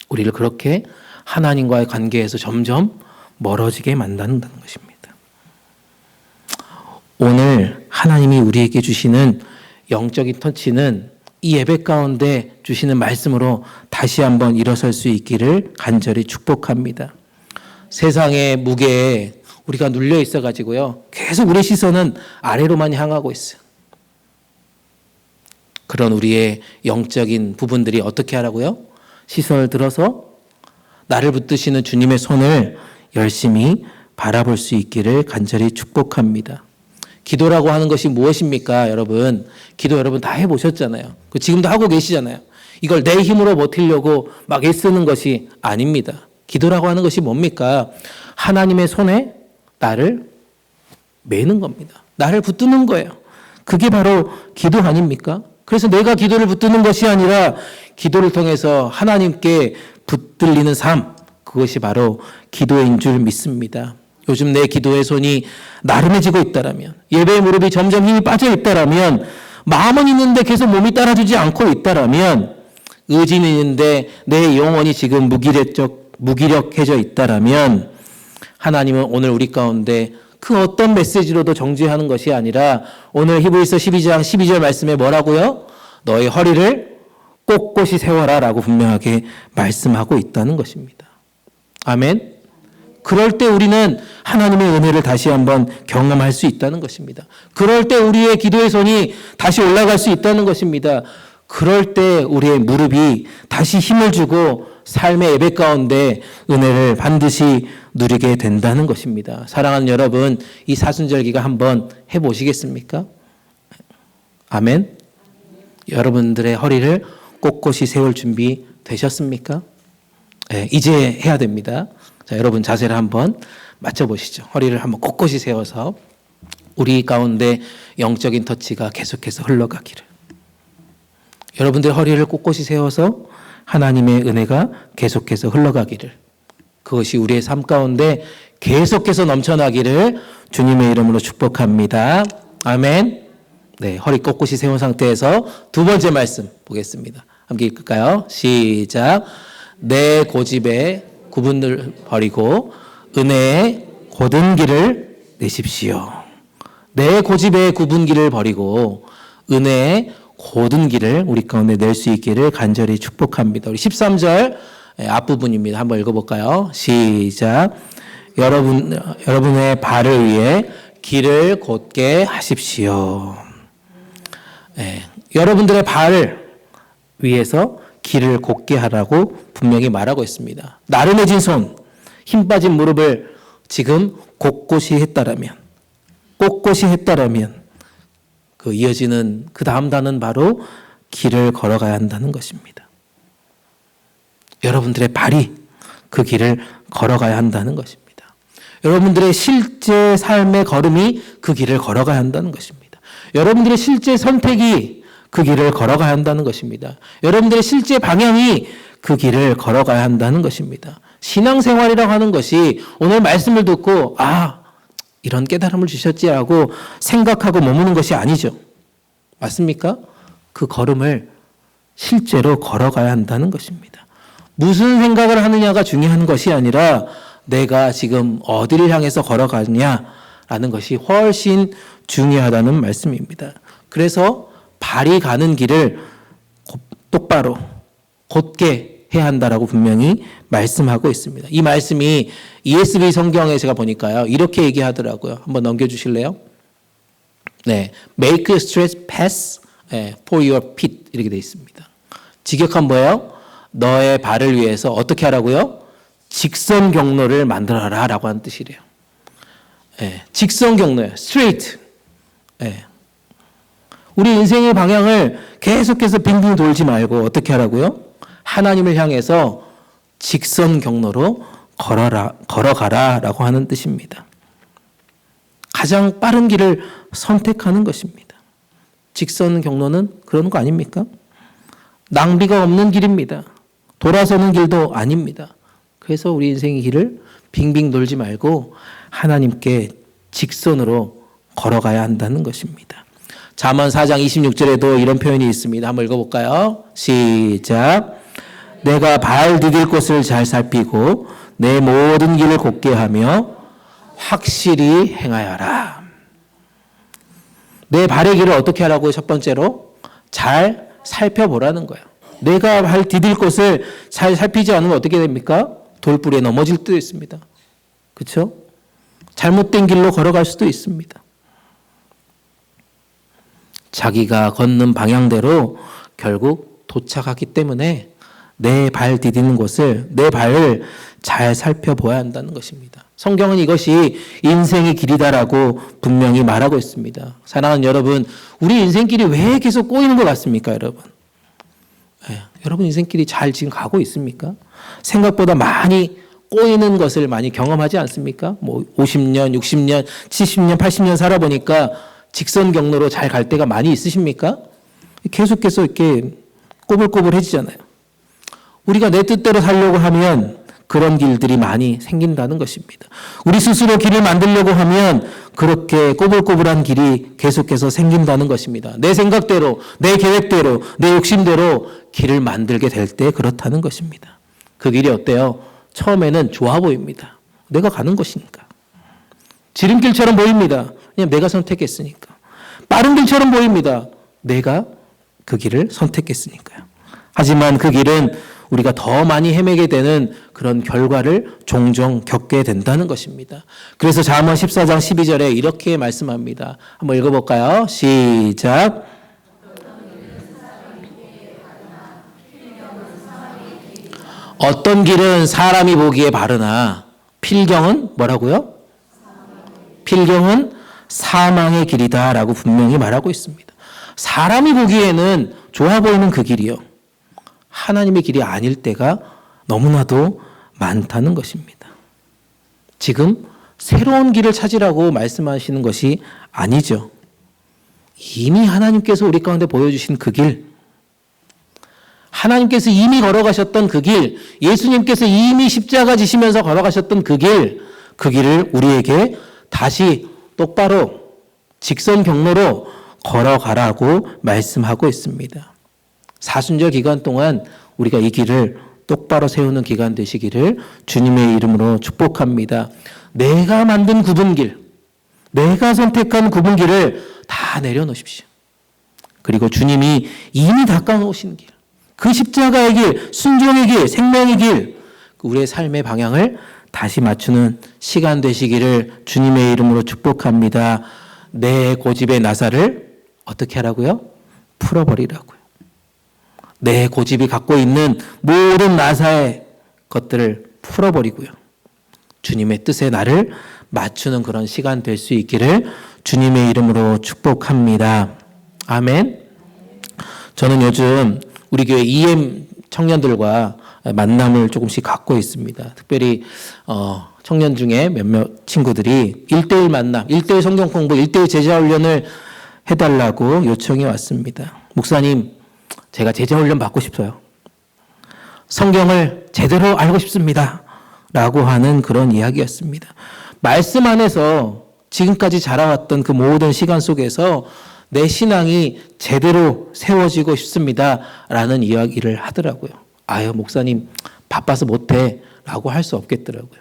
우리를 그렇게 하나님과의 관계에서 점점 멀어지게 만든다는 것입니다. 오늘 하나님이 우리에게 주시는 영적인 터치는 이 예배 가운데 주시는 말씀으로 다시 한번 일어설 수 있기를 간절히 축복합니다. 세상의 무게에 우리가 눌려 있어 가지고요, 계속 우리의 시선은 아래로만 향하고 있어요. 그런 우리의 영적인 부분들이 어떻게 하라고요? 시선을 들어서 나를 붙드시는 주님의 손을 열심히 바라볼 수 있기를 간절히 축복합니다. 기도라고 하는 것이 무엇입니까, 여러분? 기도 여러분 다 해보셨잖아요. 지금도 하고 계시잖아요. 이걸 내 힘으로 버티려고 막 애쓰는 것이 아닙니다. 기도라고 하는 것이 뭡니까? 하나님의 손에 나를 매는 겁니다. 나를 붙드는 거예요. 그게 바로 기도 아닙니까? 그래서 내가 기도를 붙드는 것이 아니라 기도를 통해서 하나님께 붙들리는 삶, 그것이 바로 기도인 줄 믿습니다. 요즘 내 기도의 손이 나른해지고 있다라면, 예배의 무릎이 점점 힘이 빠져 있다라면, 마음은 있는데 계속 몸이 따라주지 않고 있다라면, 의지는 있는데 내 영혼이 지금 무기력해져 있다라면, 하나님은 오늘 우리 가운데 그 어떤 메시지로도 정죄하는 것이 아니라 오늘 히브리서 12장 12절 말씀에 뭐라고요? 너의 허리를 꼿꼿이 세워라 라고 분명하게 말씀하고 있다는 것입니다. 아멘. 그럴 때 우리는 하나님의 은혜를 다시 한번 경험할 수 있다는 것입니다. 그럴 때 우리의 기도의 손이 다시 올라갈 수 있다는 것입니다. 그럴 때 우리의 무릎이 다시 힘을 주고 삶의 예배 가운데 은혜를 반드시 누리게 된다는 것입니다. 사랑하는 여러분, 이 사순절기가 한번 해보시겠습니까? 아멘. 여러분들의 허리를 꼿꼿이 세울 준비 되셨습니까? 네, 이제 해야 됩니다. 자, 여러분 자세를 한번 맞춰보시죠. 허리를 한번 꼿꼿이 세워서 우리 가운데 영적인 터치가 계속해서 흘러가기를. 여러분들 허리를 꼿꼿이 세워서 하나님의 은혜가 계속해서 흘러가기를, 그것이 우리의 삶 가운데 계속해서 넘쳐나기를 주님의 이름으로 축복합니다. 아멘. 네, 허리 꼿꼿이 세운 상태에서 두 번째 말씀 보겠습니다. 함께 읽을까요? 시작. 내 고집의 구분을 버리고 은혜의 곧은 길을 내십시오. 내 고집의 구분기를 버리고 은혜의 곧은 길을 우리 가운데 낼 수 있기를 간절히 축복합니다. 우리 13절 앞부분입니다. 한번 읽어볼까요? 시작. 여러분의 발을 위해 길을 곧게 하십시오. 네, 여러분들의 발을 위해서 길을 곧게 하라고 분명히 말하고 있습니다. 나른해진 손, 힘 빠진 무릎을 지금 꼿꼿이 했다라면 그 이어지는 그 다음 단은 바로 길을 걸어가야 한다는 것입니다. 여러분들의 발이 그 길을 걸어가야 한다는 것입니다. 여러분들의 실제 삶의 걸음이 그 길을 걸어가야 한다는 것입니다. 여러분들의 실제 선택이 그 길을 걸어가야 한다는 것입니다. 여러분들의 실제 방향이 그 길을 걸어가야 한다는 것입니다. 신앙생활이라고 하는 것이 오늘 말씀을 듣고 이런 깨달음을 주셨지라고 생각하고 머무는 것이 아니죠. 맞습니까? 그 걸음을 실제로 걸어가야 한다는 것입니다. 무슨 생각을 하느냐가 중요한 것이 아니라 내가 지금 어디를 향해서 걸어가느냐라는 것이 훨씬 중요하다는 말씀입니다. 그래서 발이 가는 길을 똑바로 곧게 해야 한다라고 분명히 말씀하고 있습니다. 이 말씀이 ESV 성경에 제가 보니까요, 이렇게 얘기하더라고요. 한번 넘겨주실래요? 네, make a straight path for your feet 이렇게 되어 있습니다. 직역한 뭐예요? 너의 발을 위해서 어떻게 하라고요? 직선 경로를 만들어라 라고 하는 뜻이래요. 네, 직선 경로예요. straight. 네. 우리 인생의 방향을 계속해서 빙빙 돌지 말고 어떻게 하라고요? 하나님을 향해서 직선 경로로 걸어가라 라고 하는 뜻입니다. 가장 빠른 길을 선택하는 것입니다. 직선 경로는 그런 거 아닙니까? 낭비가 없는 길입니다. 돌아서는 길도 아닙니다. 그래서 우리 인생의 길을 빙빙 돌지 말고 하나님께 직선으로 걸어가야 한다는 것입니다. 잠언 4장 26절에도 이런 표현이 있습니다. 한번 읽어볼까요? 시작. 내가 발 디딜 곳을 잘 살피고 내 모든 길을 곧게 하며 확실히 행하여라. 내 발의 길을 어떻게 하라고요? 첫 번째로 잘 살펴보라는 거예요. 내가 발 디딜 곳을 잘 살피지 않으면 어떻게 됩니까? 돌부리에 넘어질 수도 있습니다. 그렇죠? 잘못된 길로 걸어갈 수도 있습니다. 자기가 걷는 방향대로 결국 도착하기 때문에 내 발 디디는 곳을, 내 발을 잘 살펴봐야 한다는 것입니다. 성경은 이것이 인생의 길이다라고 분명히 말하고 있습니다. 사랑하는 여러분, 우리 인생길이 왜 계속 꼬이는 것 같습니까, 여러분? 네, 여러분 인생길이 잘 지금 가고 있습니까? 생각보다 많이 꼬이는 것을 많이 경험하지 않습니까? 뭐 50년, 60년, 70년, 80년 살아보니까 직선 경로로 잘 갈 때가 많이 있으십니까? 계속해서 이렇게 꼬불꼬불해지잖아요. 우리가 내 뜻대로 살려고 하면 그런 길들이 많이 생긴다는 것입니다. 우리 스스로 길을 만들려고 하면 그렇게 꼬불꼬불한 길이 계속해서 생긴다는 것입니다. 내 생각대로, 내 계획대로, 내 욕심대로 길을 만들게 될 때 그렇다는 것입니다. 그 길이 어때요? 처음에는 좋아 보입니다. 내가 가는 것이니까. 지름길처럼 보입니다. 그냥 내가 선택했으니까. 빠른 길처럼 보입니다. 내가 그 길을 선택했으니까요. 하지만 그 길은 우리가 더 많이 헤매게 되는 그런 결과를 종종 겪게 된다는 것입니다. 그래서 잠언 14장 12절에 이렇게 말씀합니다. 한번 읽어볼까요? 시작. 어떤 길은 사람이 보기에 바르나 필경은 뭐라고요? 필경은 사망의 길이다 라고 분명히 말하고 있습니다. 사람이 보기에는 좋아 보이는 그 길이요. 하나님의 길이 아닐 때가 너무나도 많다는 것입니다. 지금 새로운 길을 찾으라고 말씀하시는 것이 아니죠. 이미 하나님께서 우리 가운데 보여주신 그 길, 하나님께서 이미 걸어가셨던 그 길, 예수님께서 이미 십자가 지시면서 걸어가셨던 그 길을 우리에게 다시 똑바로 직선 경로로 걸어가라고 말씀하고 있습니다. 사순절 기간 동안 우리가 이 길을 똑바로 세우는 기간 되시기를 주님의 이름으로 축복합니다. 내가 만든 굽은 길, 내가 선택한 굽은 길을 다 내려놓으십시오. 그리고 주님이 이미 닦아놓으신 길, 그 십자가의 길, 순종의 길, 생명의 길, 우리의 삶의 방향을 다시 맞추는 시간 되시기를 주님의 이름으로 축복합니다. 내 고집의 나사를 어떻게 하라고요? 풀어버리라고요. 내 고집이 갖고 있는 모든 나사의 것들을 풀어버리고요. 주님의 뜻에 나를 맞추는 그런 시간 될 수 있기를 주님의 이름으로 축복합니다. 아멘. 저는 요즘 우리 교회 EM 청년들과 만남을 조금씩 갖고 있습니다. 특별히 청년 중에 몇몇 친구들이 1대1 만남, 1대1 성경 공부, 1대1 제자 훈련을 해달라고 요청이 왔습니다. 목사님, 제가 제자 훈련 받고 싶어요. 성경을 제대로 알고 싶습니다. 라고 하는 그런 이야기였습니다. 말씀 안에서 지금까지 자라왔던 그 모든 시간 속에서 내 신앙이 제대로 세워지고 싶습니다. 라는 이야기를 하더라고요. 아유, 목사님, 바빠서 못해. 라고 할 수 없겠더라고요.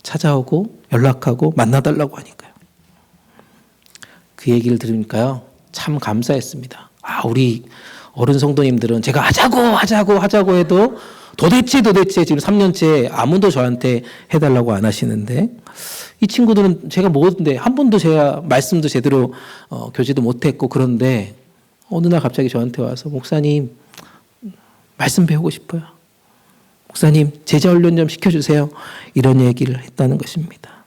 찾아오고 연락하고 만나달라고 하니까요. 그 얘기를 들으니까요. 참 감사했습니다. 아, 우리 어른 성도님들은 제가 하자고 해도 도대체 지금 3년째 아무도 저한테 해달라고 안 하시는데 이 친구들은 제가 뭐든데 한 번도 제가 말씀도 제대로 교제도 못했고 그런데 어느 날 갑자기 저한테 와서 목사님 말씀 배우고 싶어요. 목사님 제자 훈련 좀 시켜주세요. 이런 얘기를 했다는 것입니다.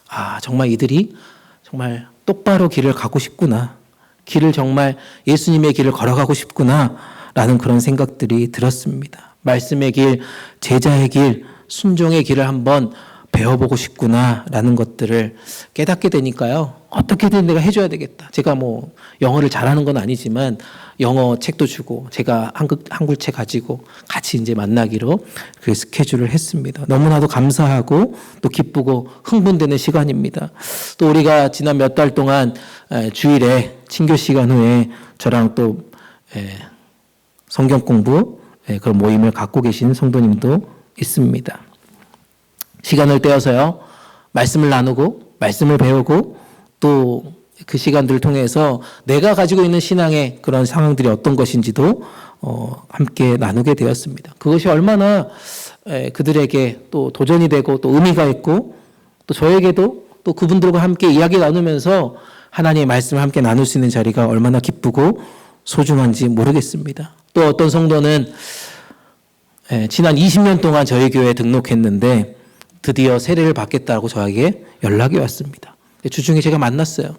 아, 정말 이들이 정말 똑바로 길을 가고 싶구나. 길을 정말 예수님의 길을 걸어가고 싶구나 라는 그런 생각들이 들었습니다. 말씀의 길, 제자의 길, 순종의 길을 한번 배워보고 싶구나라는 것들을 깨닫게 되니까요. 어떻게든 내가 해줘야 되겠다. 제가 뭐 영어를 잘하는 건 아니지만 영어 책도 주고 제가 한글책 가지고 같이 이제 만나기로 그 스케줄을 했습니다. 너무나도 감사하고 또 기쁘고 흥분되는 시간입니다. 또 우리가 지난 몇 달 동안 주일에 친교 시간 후에 저랑 또 성경 공부 그런 모임을 갖고 계신 성도님도 있습니다. 시간을 떼어서요, 말씀을 나누고, 말씀을 배우고, 또 그 시간들을 통해서 내가 가지고 있는 신앙의 그런 상황들이 어떤 것인지도 함께 나누게 되었습니다. 그것이 얼마나 그들에게 또 도전이 되고 또 의미가 있고 또 저에게도 또 그분들과 함께 이야기 나누면서 하나님의 말씀을 함께 나눌 수 있는 자리가 얼마나 기쁘고 소중한지 모르겠습니다. 또 어떤 성도는 지난 20년 동안 저희 교회에 등록했는데 드디어 세례를 받겠다고 저에게 연락이 왔습니다. 주중에 제가 만났어요.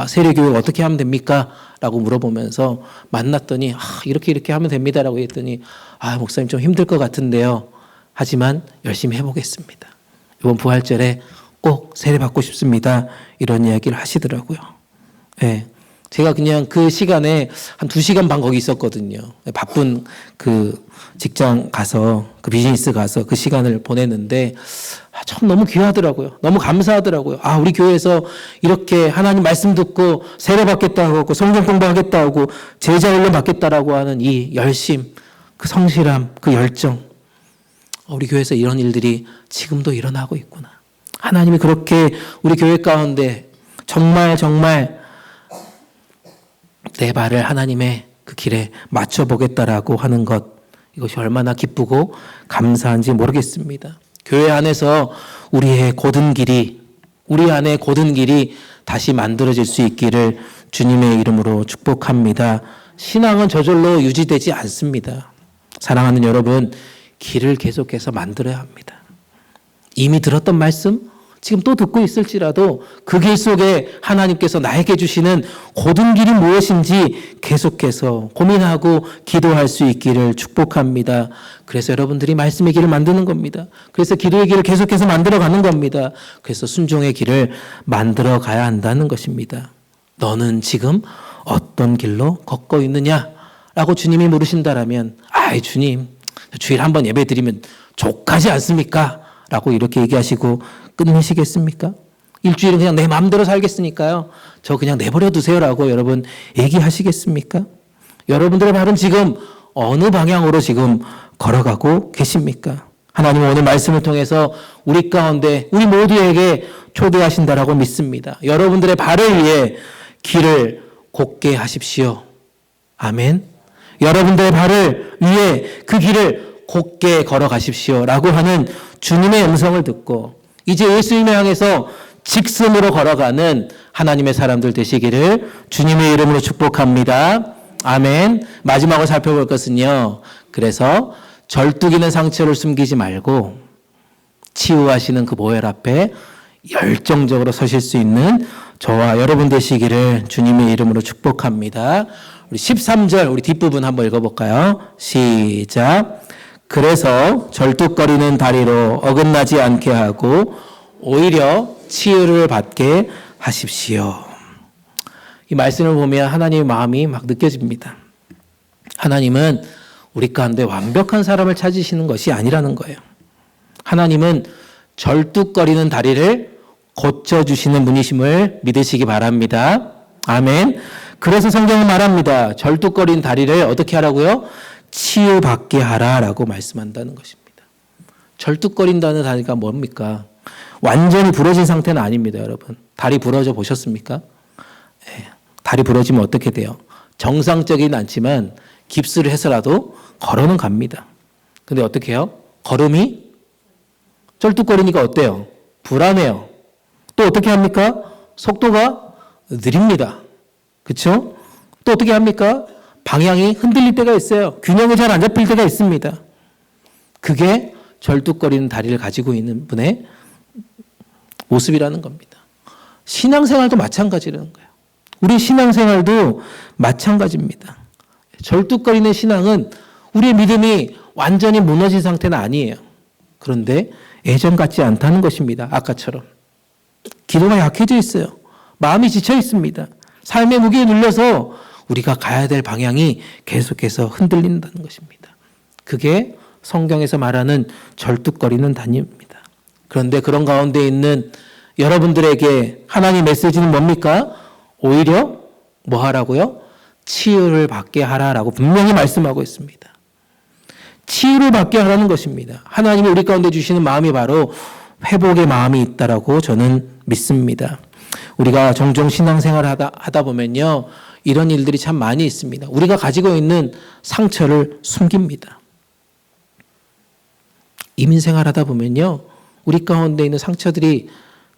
세례 교육 어떻게 하면 됩니까? 라고 물어보면서 만났더니 이렇게 하면 됩니다라고 했더니 목사님 좀 힘들 것 같은데요. 하지만 열심히 해보겠습니다. 이번 부활절에 꼭 세례 받고 싶습니다. 이런 이야기를 하시더라고요. 제가 그냥 그 시간에 한 2시간 반 거기 있었거든요. 바쁜 그 직장 가서, 그 비즈니스 가서 그 시간을 보냈는데 참 너무 귀하더라고요. 너무 감사하더라고요. 우리 교회에서 이렇게 하나님 말씀 듣고 세례 받겠다고 하고 성경 공부하겠다고 하고 제자 훈련 받겠다라고 하는 이 열심, 그 성실함, 그 열정. 우리 교회에서 이런 일들이 지금도 일어나고 있구나. 하나님이 그렇게 우리 교회 가운데 정말 내 발을 하나님의 그 길에 맞춰보겠다라고 하는 것, 이것이 얼마나 기쁘고 감사한지 모르겠습니다. 교회 안에서 우리 안에 고든 길이 다시 만들어질 수 있기를 주님의 이름으로 축복합니다. 신앙은 저절로 유지되지 않습니다. 사랑하는 여러분, 길을 계속해서 만들어야 합니다. 이미 들었던 말씀, 지금 또 듣고 있을지라도 그 길 속에 하나님께서 나에게 주시는 고든 길이 무엇인지 계속해서 고민하고 기도할 수 있기를 축복합니다. 그래서 여러분들이 말씀의 길을 만드는 겁니다. 그래서 기도의 길을 계속해서 만들어가는 겁니다. 그래서 순종의 길을 만들어 가야 한다는 것입니다. 너는 지금 어떤 길로 걷고 있느냐? 라고 주님이 물으신다라면 주님, 주일 한번 예배 드리면 족하지 않습니까? 라고 이렇게 얘기하시고 끝내시겠습니까? 일주일은 그냥 내 마음대로 살겠으니까요. 저 그냥 내버려 두세요라고 여러분 얘기하시겠습니까? 여러분들의 발은 지금 어느 방향으로 지금 걸어가고 계십니까? 하나님은 오늘 말씀을 통해서 우리 가운데 우리 모두에게 초대하신다라고 믿습니다. 여러분들의 발을 위해 길을 곧게 하십시오. 아멘. 여러분들의 발을 위해 그 길을 곧게 걸어가십시오 라고 하는 주님의 음성을 듣고 이제 예수님을 향해서 직선으로 걸어가는 하나님의 사람들 되시기를 주님의 이름으로 축복합니다. 아멘. 마지막으로 살펴볼 것은요. 그래서 절뚝이는 상처를 숨기지 말고 치유하시는 그 보혈 앞에 열정적으로 서실 수 있는 저와 여러분 되시기를 주님의 이름으로 축복합니다. 우리 13절 우리 뒷부분 한번 읽어볼까요? 시작. 그래서 절뚝거리는 다리로 어긋나지 않게 하고 오히려 치유를 받게 하십시오. 이 말씀을 보면 하나님의 마음이 막 느껴집니다. 하나님은 우리 가운데 완벽한 사람을 찾으시는 것이 아니라는 거예요. 하나님은 절뚝거리는 다리를 고쳐주시는 분이심을 믿으시기 바랍니다. 아멘. 그래서 성경은 말합니다. 절뚝거리는 다리를 어떻게 하라고요? 치유받게 하라라고 말씀한다는 것입니다. 절뚝거린다는 다리가 뭡니까? 완전히 부러진 상태는 아닙니다, 여러분. 다리 부러져 보셨습니까? 다리 부러지면 어떻게 돼요? 정상적이진 않지만 깁스를 해서라도 걸어는 갑니다. 근데 어떻게 해요? 걸음이 쩔뚝거리니까 어때요? 불안해요. 또 어떻게 합니까? 속도가 느립니다. 그렇죠? 또 어떻게 합니까? 방향이 흔들릴 때가 있어요. 균형이 잘 안 잡힐 때가 있습니다. 그게 절뚝거리는 다리를 가지고 있는 분의 모습이라는 겁니다. 신앙생활도 마찬가지라는 거예요. 우리 신앙생활도 마찬가지입니다. 절뚝거리는 신앙은 우리의 믿음이 완전히 무너진 상태는 아니에요. 그런데 예전 같지 않다는 것입니다. 아까처럼. 기도가 약해져 있어요. 마음이 지쳐 있습니다. 삶의 무게에 눌려서 우리가 가야 될 방향이 계속해서 흔들린다는 것입니다. 그게 성경에서 말하는 절뚝거리는 단위입니다. 그런데 그런 가운데 있는 여러분들에게 하나님 메시지는 뭡니까? 오히려 뭐 하라고요? 치유를 받게 하라라고 분명히 말씀하고 있습니다. 치유를 받게 하라는 것입니다. 하나님이 우리 가운데 주시는 마음이 바로 회복의 마음이 있다라고 저는 믿습니다. 우리가 종종 신앙생활을 하다 보면요, 이런 일들이 참 많이 있습니다. 우리가 가지고 있는 상처를 숨깁니다. 이민생활 하다 보면요, 우리 가운데 있는 상처들이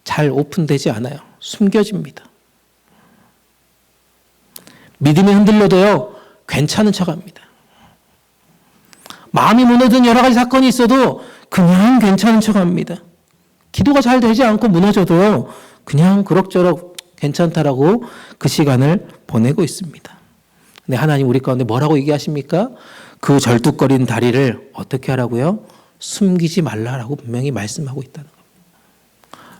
잘 오픈되지 않아요. 숨겨집니다. 믿음이 흔들려도요, 괜찮은 척합니다. 마음이 무너진 여러 가지 사건이 있어도 그냥 괜찮은 척합니다. 기도가 잘 되지 않고 무너져도요, 그냥 그럭저럭 괜찮다라고 그 시간을 보내고 있습니다. 근데 하나님 우리 가운데 뭐라고 얘기하십니까? 그 절뚝거리는 다리를 어떻게 하라고요? 숨기지 말라라고 분명히 말씀하고 있다는 겁니다.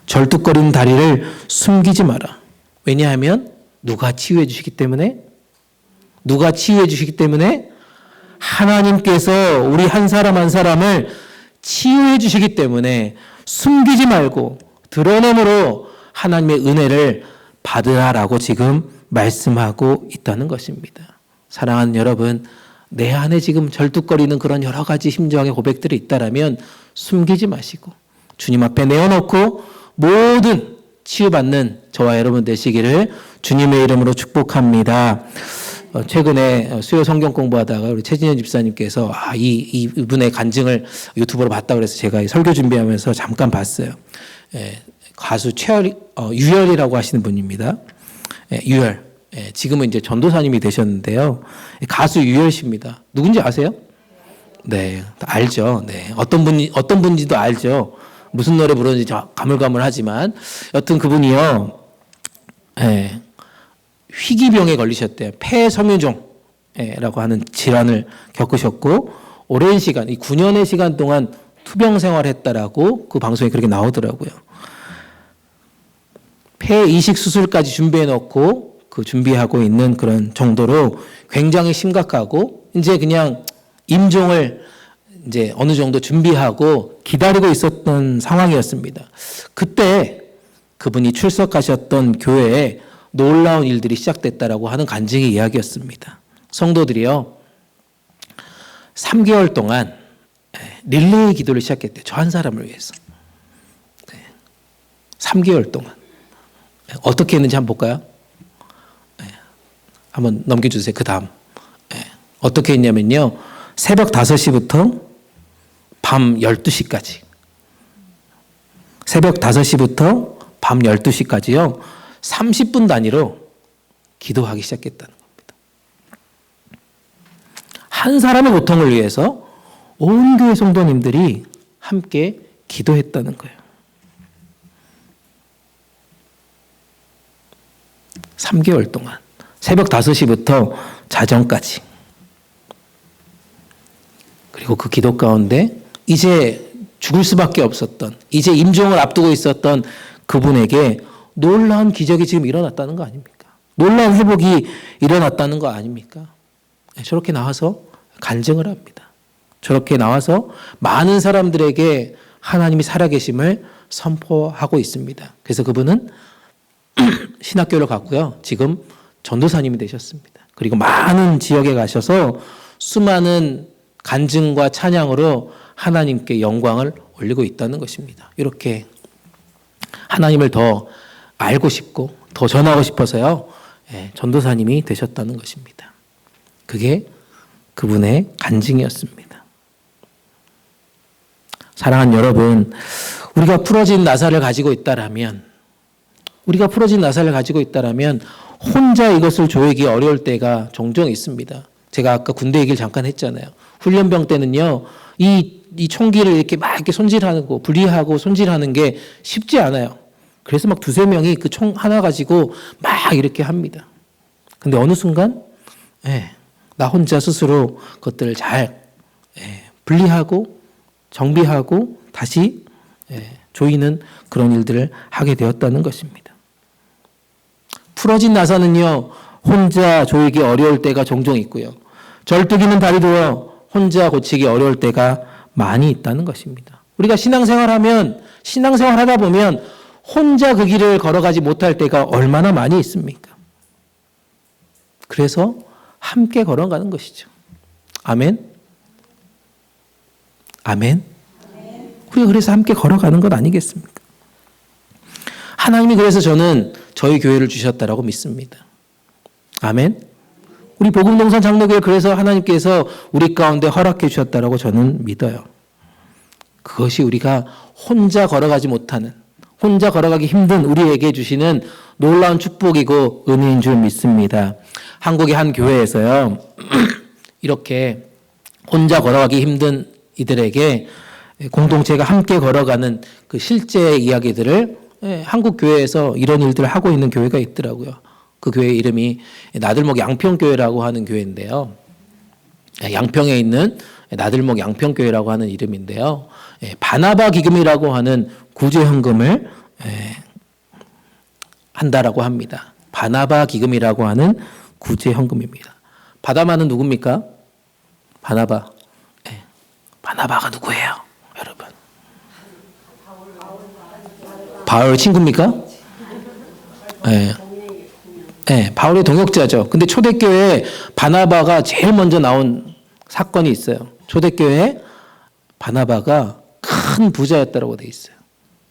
절뚝거리는 다리를 숨기지 마라. 왜냐하면 누가 치유해 주시기 때문에? 누가 치유해 주시기 때문에? 하나님께서 우리 한 사람 한 사람을 치유해 주시기 때문에 숨기지 말고 드러냄으로 하나님의 은혜를 받으라라고 지금 말씀하고 있다는 것입니다. 사랑하는 여러분, 내 안에 지금 절뚝거리는 그런 여러 가지 심정의 고백들이 있다라면 숨기지 마시고 주님 앞에 내어놓고 모든 치유받는 저와 여러분 되시기를 주님의 이름으로 축복합니다. 최근에 수요 성경 공부하다가 우리 최진현 집사님께서 이분의 간증을 유튜브로 봤다 그래서 제가 설교 준비하면서 잠깐 봤어요. 가수 유열이라고 하시는 분입니다. 유열. 지금은 이제 전도사님이 되셨는데요. 가수 유열 씨입니다. 누군지 아세요? 네, 알죠. 네, 어떤 분인지도 알죠. 무슨 노래 부르는지 가물가물하지만 여튼 그분이요. 희귀병에 걸리셨대요. 폐섬유종라고 하는 질환을 겪으셨고 오랜 시간, 이 9년의 시간 동안 투병 생활했다라고 그 방송에 그렇게 나오더라고요. 폐 이식 수술까지 준비해 놓고 그 준비하고 있는 그런 정도로 굉장히 심각하고 이제 그냥 임종을 이제 어느 정도 준비하고 기다리고 있었던 상황이었습니다. 그때 그분이 출석하셨던 교회에 놀라운 일들이 시작됐다라고 하는 간증의 이야기였습니다. 성도들이요, 3개월 동안 릴레이 기도를 시작했대요. 저 한 사람을 위해서. 3개월 동안. 어떻게 했는지 한번 볼까요? 한번 넘겨주세요. 그 다음. 어떻게 했냐면요, 새벽 5시부터 밤 12시까지. 새벽 5시부터 밤 12시까지요. 30분 단위로 기도하기 시작했다는 겁니다. 한 사람의 고통을 위해서 온 교회 성도님들이 함께 기도했다는 거예요. 3개월 동안 새벽 5시부터 자정까지. 그리고 그 기도 가운데 이제 죽을 수밖에 없었던, 이제 임종을 앞두고 있었던 그분에게 놀라운 기적이 지금 일어났다는 거 아닙니까? 놀라운 회복이 일어났다는 거 아닙니까? 저렇게 나와서 간증을 합니다. 저렇게 나와서 많은 사람들에게 하나님이 살아계심을 선포하고 있습니다. 그래서 그분은 신학교를 갔고요. 지금 전도사님이 되셨습니다. 그리고 많은 지역에 가셔서 수많은 간증과 찬양으로 하나님께 영광을 올리고 있다는 것입니다. 이렇게 하나님을 더 알고 싶고 더 전하고 싶어서요. 전도사님이 되셨다는 것입니다. 그게 그분의 간증이었습니다. 사랑하는 여러분, 우리가 풀어진 나사를 가지고 있다라면 혼자 이것을 조이기 어려울 때가 종종 있습니다. 제가 아까 군대 얘기를 잠깐 했잖아요. 훈련병 때는요, 이 총기를 이렇게 막 이렇게 손질하는 거, 분리하고 손질하는 게 쉽지 않아요. 그래서 막 2-3명이 그 총 하나 가지고 막 이렇게 합니다. 근데 어느 순간, 나 혼자 스스로 그것들을 잘 분리하고 정비하고 다시 조이는 그런 일들을 하게 되었다는 것입니다. 풀어진 나사는요, 혼자 조이기 어려울 때가 종종 있고요. 절뚝이는 다리도 혼자 고치기 어려울 때가 많이 있다는 것입니다. 우리가 신앙생활 하다 보면 혼자 그 길을 걸어가지 못할 때가 얼마나 많이 있습니까? 그래서 함께 걸어가는 것이죠. 아멘? 아멘? 우리가 그래서 함께 걸어가는 것 아니겠습니까? 하나님이 그래서 저는 저희 교회를 주셨다라고 믿습니다. 아멘? 우리 복음동산 장로교회 그래서 하나님께서 우리 가운데 허락해 주셨다라고 저는 믿어요. 그것이 우리가 혼자 걸어가지 못하는, 혼자 걸어가기 힘든 우리에게 주시는 놀라운 축복이고 은혜인 줄 믿습니다. 한국의 한 교회에서요, 이렇게 혼자 걸어가기 힘든 이들에게 공동체가 함께 걸어가는 그 실제 이야기들을 한국 교회에서 이런 일들을 하고 있는 교회가 있더라고요. 그 교회 이름이 나들목 양평교회라고 하는 교회인데요. 양평에 있는 나들목 양평교회라고 하는 이름인데요. 바나바 기금이라고 하는 구제헌금을 한다라고 합니다. 바나바 기금이라고 하는 구제헌금입니다. 바나바는 누굽니까? 바나바. 바나바가 누구예요, 여러분? 바울 친구입니까? 바울의 동역자죠. 근데 초대교회에 바나바가 제일 먼저 나온 사건이 있어요. 초대교회에 바나바가 큰 부자였다고 돼 있어요.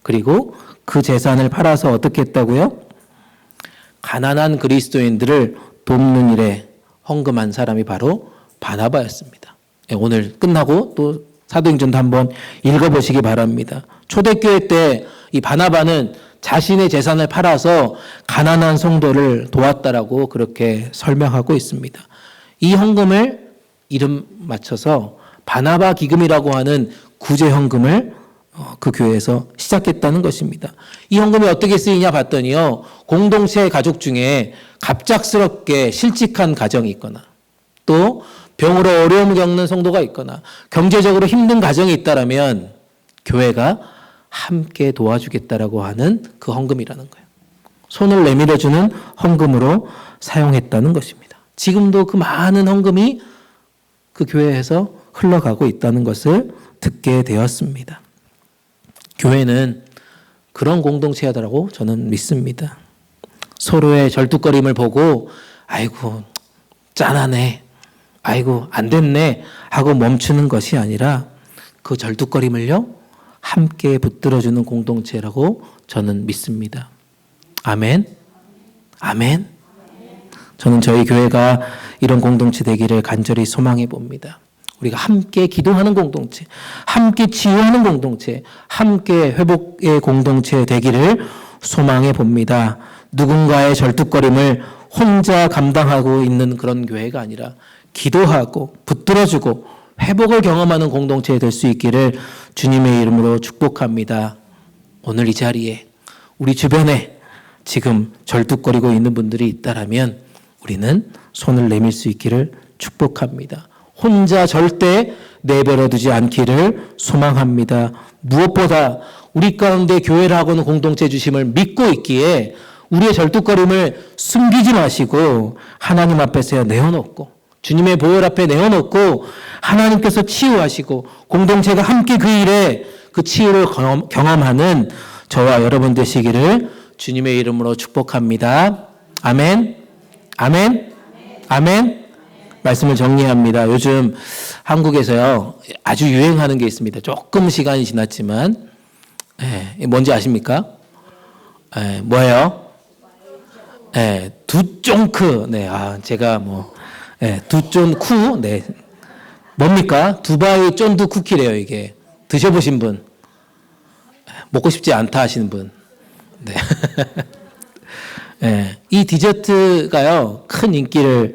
그리고 그 재산을 팔아서 어떻게 했다고요? 가난한 그리스도인들을 돕는 일에 헌금한 사람이 바로 바나바였습니다. 오늘 끝나고 또 사도행전도 한번 읽어보시기 바랍니다. 초대교회 때 이 바나바는 자신의 재산을 팔아서 가난한 성도를 도왔다라고 그렇게 설명하고 있습니다. 이 헌금을 이름 맞춰서 바나바 기금이라고 하는 구제 헌금을 그 교회에서 시작했다는 것입니다. 이 헌금이 어떻게 쓰이냐 봤더니요, 공동체 가족 중에 갑작스럽게 실직한 가정이 있거나 또 병으로 어려움을 겪는 성도가 있거나 경제적으로 힘든 가정이 있다라면 교회가 함께 도와주겠다라고 하는 그 헌금이라는 거예요. 손을 내밀어주는 헌금으로 사용했다는 것입니다. 지금도 그 많은 헌금이 그 교회에서 흘러가고 있다는 것을 듣게 되었습니다. 교회는 그런 공동체라고 저는 믿습니다. 서로의 절뚝거림을 보고 아이고 짠하네, 아이고 안 됐네 하고 멈추는 것이 아니라 그 절뚝거림을요 함께 붙들어주는 공동체라고 저는 믿습니다. 아멘. 아멘. 저는 저희 교회가 이런 공동체 되기를 간절히 소망해 봅니다. 우리가 함께 기도하는 공동체, 함께 치유하는 공동체, 함께 회복의 공동체 되기를 소망해 봅니다. 누군가의 절뚝거림을 혼자 감당하고 있는 그런 교회가 아니라 기도하고 붙들어주고 회복을 경험하는 공동체에 될 수 있기를 주님의 이름으로 축복합니다. 오늘 이 자리에 우리 주변에 지금 절뚝거리고 있는 분들이 있다라면 우리는 손을 내밀 수 있기를 축복합니다. 혼자 절대 내버려 두지 않기를 소망합니다. 무엇보다 우리 가운데 교회라고는 공동체 주심을 믿고 있기에 우리의 절뚝거림을 숨기지 마시고 하나님 앞에서 내어놓고 주님의 보혈 앞에 내어놓고 하나님께서 치유하시고 공동체가 함께 그 일에 그 치유를 경험하는 저와 여러분 되시기를 주님의 이름으로 축복합니다. 아멘. 아멘. 아멘. 말씀을 정리합니다. 요즘 한국에서요 아주 유행하는 게 있습니다. 조금 시간이 지났지만 뭔지 아십니까? 뭐예요? 두쫑크. 제가 두쫀쿠. 뭡니까? 두바이 쫀두 쿠키래요, 이게. 드셔보신 분? 먹고 싶지 않다 하시는 분? 이 디저트가요, 큰 인기를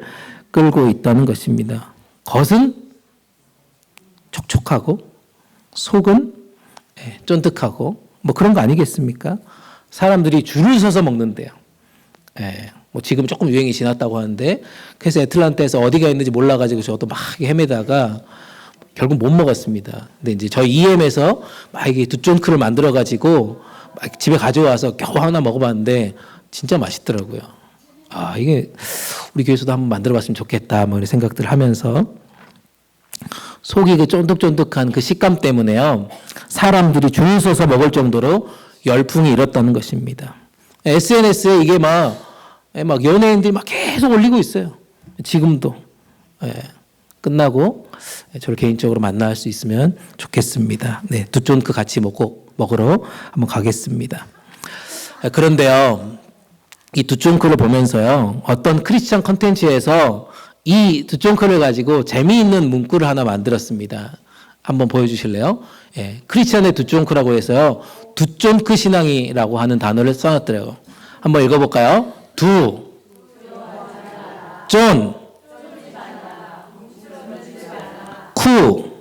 끌고 있다는 것입니다. 겉은 촉촉하고, 속은 쫀득하고, 그런 거 아니겠습니까? 사람들이 줄을 서서 먹는데요. 지금 조금 유행이 지났다고 하는데, 그래서 애틀란타에서 어디가 있는지 몰라가지고 저도 막 헤매다가 결국 못 먹었습니다. 근데 이제 저희 EM에서 막 이게 두쫑크를 만들어가지고 막 집에 가져와서 겨우 하나 먹어봤는데 진짜 맛있더라고요. 아, 이게 우리 교회에서도 한번 만들어봤으면 좋겠다, 뭐 이런 생각들을 하면서 속이 그 쫀득쫀득한 그 식감 때문에요. 사람들이 줄 서서 먹을 정도로 열풍이 일었다는 것입니다. SNS에 이게 막 연예인들이 막 계속 올리고 있어요. 지금도. 예, 끝나고 저를 개인적으로 만날 수 있으면 좋겠습니다. 네, 두쫑크 같이 먹으러 한번 가겠습니다. 그런데요, 이 두쫑크를 보면서요, 어떤 크리스찬 컨텐츠에서 이 두쫑크를 가지고 재미있는 문구를 하나 만들었습니다. 한번 보여주실래요? 예, 크리스찬의 두쫑크라고 해서요, 두쫑크 신앙이라고 하는 단어를 써놨더라고요. 한번 읽어볼까요? 두, 쫀, 쿠.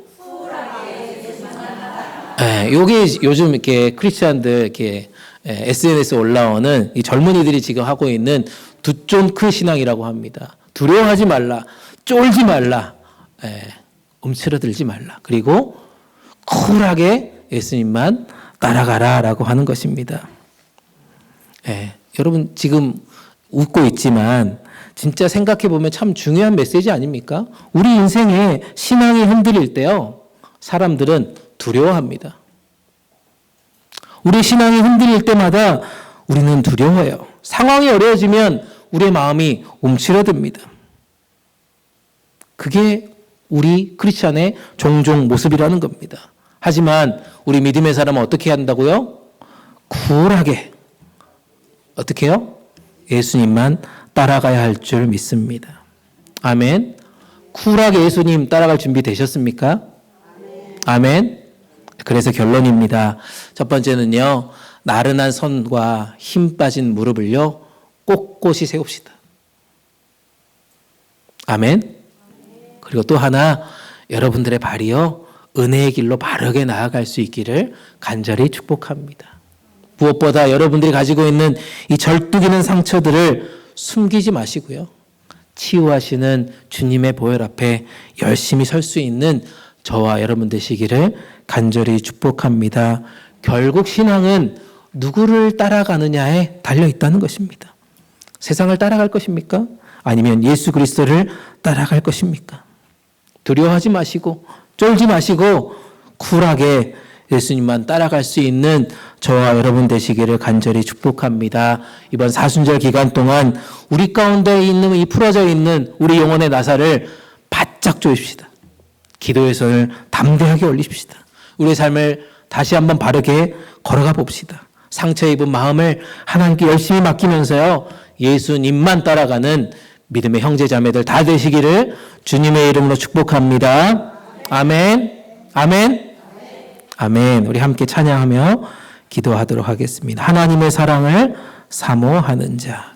예, 요게 요즘 이렇게 크리스찬들 이렇게 SNS에 올라오는 이 젊은이들이 지금 하고 있는 두쫑크 신앙이라고 합니다. 두려워하지 말라, 쫄지 말라, 움츠러들지 말라. 그리고 쿨하게 예수님만 따라가라라고 하는 것입니다. 여러분 지금 웃고 있지만 진짜 생각해 보면 참 중요한 메시지 아닙니까? 우리 인생에 신앙이 흔들릴 때요, 사람들은 두려워합니다. 우리 신앙이 흔들릴 때마다 우리는 두려워해요. 상황이 어려워지면 우리의 마음이 움츠러듭니다. 그게 우리 크리스찬의 종종 모습이라는 겁니다. 하지만 우리 믿음의 사람은 어떻게 한다고요? 쿨하게. 어떻게 해요? 예수님만 따라가야 할 줄 믿습니다. 아멘. 쿨하게 예수님 따라갈 준비 되셨습니까? 아멘. 그래서 결론입니다. 첫 번째는요, 나른한 손과 힘 빠진 무릎을요, 꼿꼿이 세웁시다. 아멘. 그리고 또 하나, 여러분들의 발이요, 은혜의 길로 바르게 나아갈 수 있기를 간절히 축복합니다. 무엇보다 여러분들이 가지고 있는 이 절뚝이는 상처들을 숨기지 마시고요, 치유하시는 주님의 보혈 앞에 열심히 설 수 있는 저와 여러분 되시기를 간절히 축복합니다. 결국 신앙은 누구를 따라가느냐에 달려 있다는 것입니다. 세상을 따라갈 것입니까? 아니면 예수 그리스도를 따라갈 것입니까? 두려워하지 마시고 쫄지 마시고 쿨하게 예수님만 따라갈 수 있는 저와 여러분 되시기를 간절히 축복합니다. 이번 사순절 기간 동안 우리 가운데 있는 이 풀어져 있는 우리 영혼의 나사를 바짝 조입시다. 기도의 손을 담대하게 올리십시다. 우리의 삶을 다시 한번 바르게 걸어가 봅시다. 상처 입은 마음을 하나님께 열심히 맡기면서요, 예수님만 따라가는 믿음의 형제 자매들 다 되시기를 주님의 이름으로 축복합니다. 아멘. 아멘. 아멘. 우리 함께 찬양하며 기도하도록 하겠습니다. 하나님의 사랑을 사모하는 자.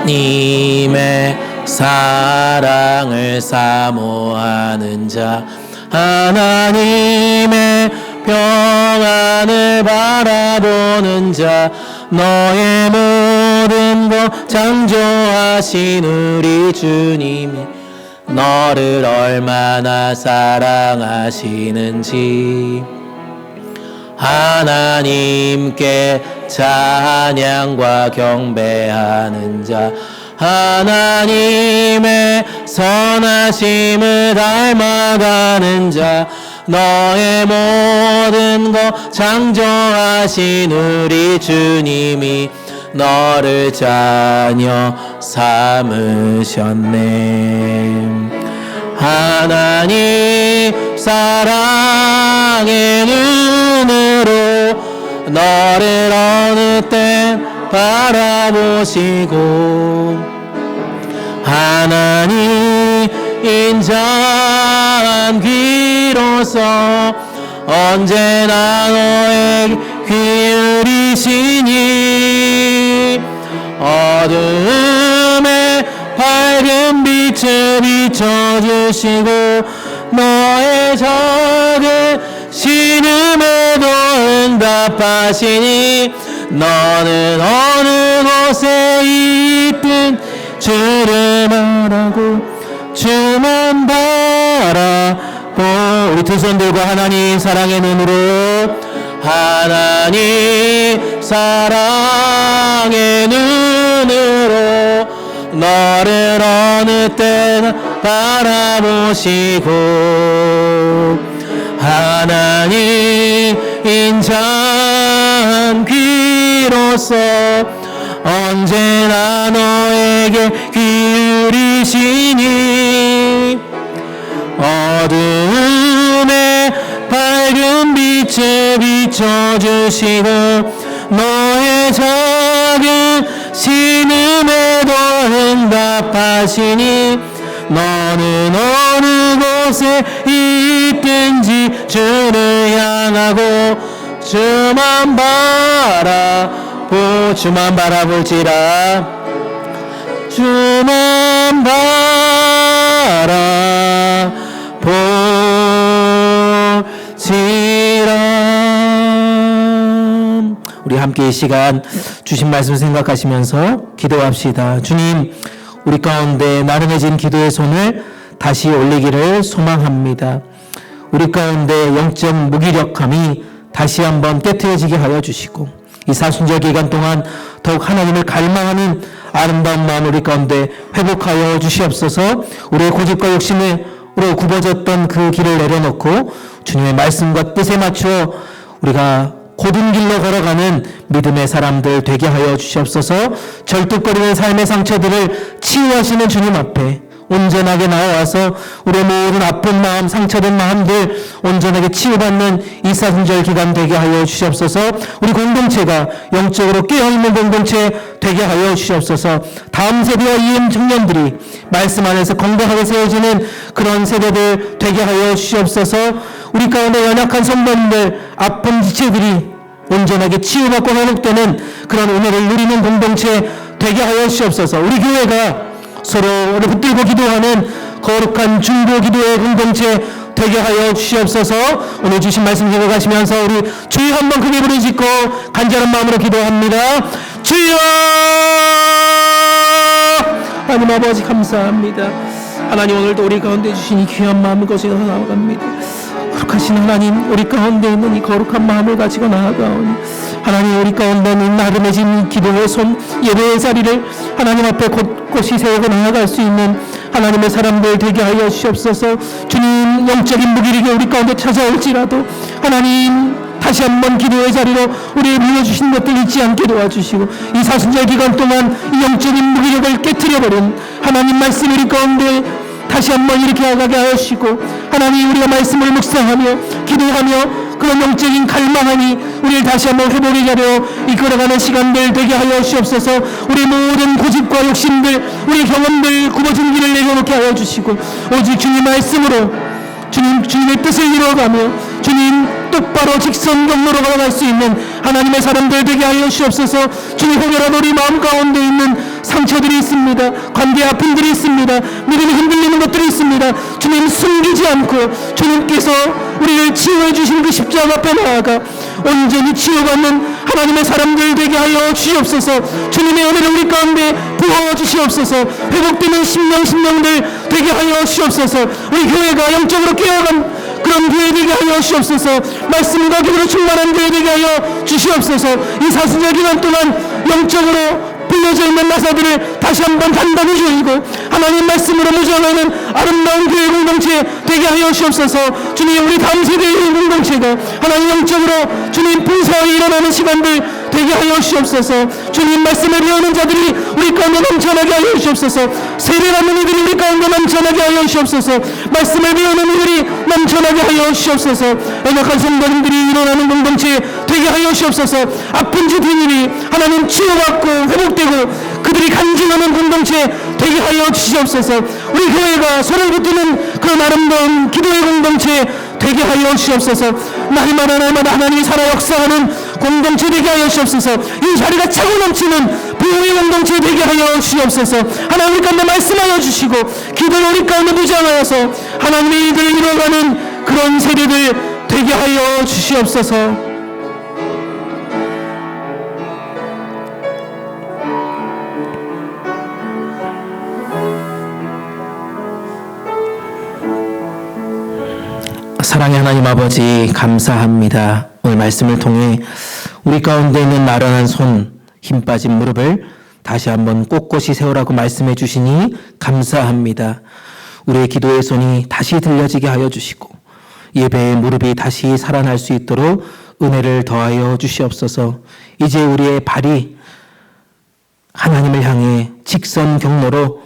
님의 사랑을 사모하는 자, 하나님의 평안을 바라보는 자, 너의 모든 것 창조하신 우리 주님이 너를 얼마나 사랑하시는지 하나님께 찬양과 경배하는 자, 하나님의 선하심을 닮아가는 자, 너의 모든 것 창조하신 우리 주님이 너를 자녀 삼으셨네. 하나님 사랑의 눈으로 너를 어느 때 바라보시고 하나님 인자한 귀로서 언제나 너에게 기울이시니 어둠에 밝은 빛을 비춰주시고 너의 적은 신음에도 응답하시니 너는 어느 곳에 있든 주를 바라고 주만 바라보. 우리 두 손 들고 하나님 사랑의 눈으로, 하나님 사랑의 눈으로 너를 어느 때나 바라보시고, 하나님 인자한 귀로서 언제나 너에게 기울이시니 어두움에 밝은 빛에 비춰주시고 너의 작은 신음에도 응답하시니 너는 어느 곳에 있든지 주를 향하고 주만 바라볼지라. 주만 바라볼지라. 우리 함께 이 시간 주신 말씀 생각하시면서 기도합시다. 주님, 우리 가운데 나른해진 기도의 손을 다시 올리기를 소망합니다. 우리 가운데 영적 무기력함이 다시 한번 깨트려지게 하여 주시고, 이 사순절 기간 동안 더욱 하나님을 갈망하는 아름다운 마음 우리 가운데 회복하여 주시옵소서. 우리의 고집과 욕심으로 굽어졌던 그 길을 내려놓고 주님의 말씀과 뜻에 맞추어 우리가 고든 길로 걸어가는 믿음의 사람들 되게 하여 주시옵소서. 절뚝거리는 삶의 상처들을 치유하시는 주님 앞에 온전하게 나와서 우리의 모든 아픈 마음, 상처된 마음들 온전하게 치유받는 이 사순절 기간 되게 하여 주시옵소서. 우리 공동체가 영적으로 깨어있는 공동체 되게 하여 주시옵소서. 다음 세대와 이은 청년들이 말씀 안에서 건강하게 세워지는 그런 세대들 되게 하여 주시옵소서. 우리 가운데 연약한 성도님들, 아픈 지체들이 온전하게 치유받고 회복되는 그런 은혜를 누리는 공동체 되게 하여 주시옵소서. 우리 교회가 서로 붙들고 기도하는 거룩한 중보 기도의 공동체 되게 하여 주시옵소서. 오늘 주신 말씀 기억하시면서 우리 주여 한번 크게 부르짖고 간절한 마음으로 기도합니다. 주여! 하나님 아버지 감사합니다. 하나님, 오늘도 우리 가운데 주신 이 귀한 마음을 가지고 나아갑니다. 거룩하신 하나님, 우리 가운데 있는 이 거룩한 마음을 가지고 나아가오니 하나님, 우리 가운데 있는 나른해진 기도의 손, 예배의 자리를 하나님 앞에 곳곳이 세우고 나아갈 수 있는 하나님의 사람들 되게 하여 주시옵소서. 주님, 영적인 무기력이 우리 가운데 찾아올지라도 하나님 다시 한번 기도의 자리로 우리를 불러주신 것들 잊지 않게 도와주시고, 이 사순절 기간 동안 이 영적인 무기력을 깨트려버린 하나님 말씀 우리 가운데 다시 한번 이렇게 나가게 하시고, 하나님, 우리가 말씀을 묵상하며 기도하며 그런 영적인 갈망하니 우리를 다시 한번 회복의 자리로 이끌어가는 시간들 되게 하여 주시옵소서. 우리 모든 고집과 욕심들, 우리 경험들, 굽어진 길을 내려놓게 하여 주시고, 오직 주님 말씀으로 주님의 뜻을 이루어가며 주님 똑바로 직선 경로로 걸어갈 수 있는 하나님의 사람들 되게 하여 주시옵소서. 주님, 혹여라도 우리 마음 가운데 있는 상처들이 있습니다. 관계 아픔들이 있습니다. 믿음이 흔들리는 것들이 있습니다. 주님, 숨기지 않고 주님께서 우리를 치유해 주신 그 십자가 앞에 나아가 온전히 치유받는 하나님의 사람들 되게 하여 주시옵소서. 주님의 은혜를 우리 가운데 부어 주시옵소서. 회복되는 심령들 되게 하여 주시옵소서. 우리 교회가 영적으로 깨어간 그런 교회 되게 하여 주시옵소서. 말씀과 기도로 충만한 교회 되게 하여 주시옵소서. 이 사순절 기간 동안 영적으로 불려져 있는 나사들을 다시 한번 단단히 조이고 하나님 말씀으로 무장하는 아름다운 교회 공동체 되게 하여 주시옵소서. 주님, 우리 다음 세대의 공동체가 하나님 영적으로 주님 분사에 일어나는 시간들 되게 하여 주시옵소서. 주님 말씀을 배우는 자들이 우리 가운데 넘쳐나게 하여 주시옵소서. 세례받는 이들이 우리 가운데 넘쳐나게 하여 주시옵소서. 말씀을 배우는 이들이 넘쳐나게 하여 주시옵소서. 연약한 성도님들이 일어나는 공동체 되게 하여 주시옵소서. 아픈 지들이 하나님 치유받고 회복되고 그들이 간증하는 공동체 되게 하여 주시옵소서. 우리 교회가 손을 붙드는 그런 아름다운 기도의 공동체 되게 하여 주시옵소서. 날마다 하나님이 살아 역사하는 공동체 되게 하여 주시옵소서. 이 자리가 차고 넘치는 부흥의 공동체 되게 하여 주시옵소서. 하나님, 우리 가운데 말씀하여 주시고 기도를 우리 가운데 무장하여서 하나님의 일을 이뤄가는 그런 세대들 되게 하여 주시옵소서. 사랑의 하나님 아버지 감사합니다. 오늘 말씀을 통해 우리 가운데 있는 나른한 손, 힘 빠진 무릎을 다시 한번 꼿꼿이 세우라고 말씀해 주시니 감사합니다. 우리의 기도의 손이 다시 들려지게 하여 주시고 예배의 무릎이 다시 살아날 수 있도록 은혜를 더하여 주시옵소서. 이제 우리의 발이 하나님을 향해 직선 경로로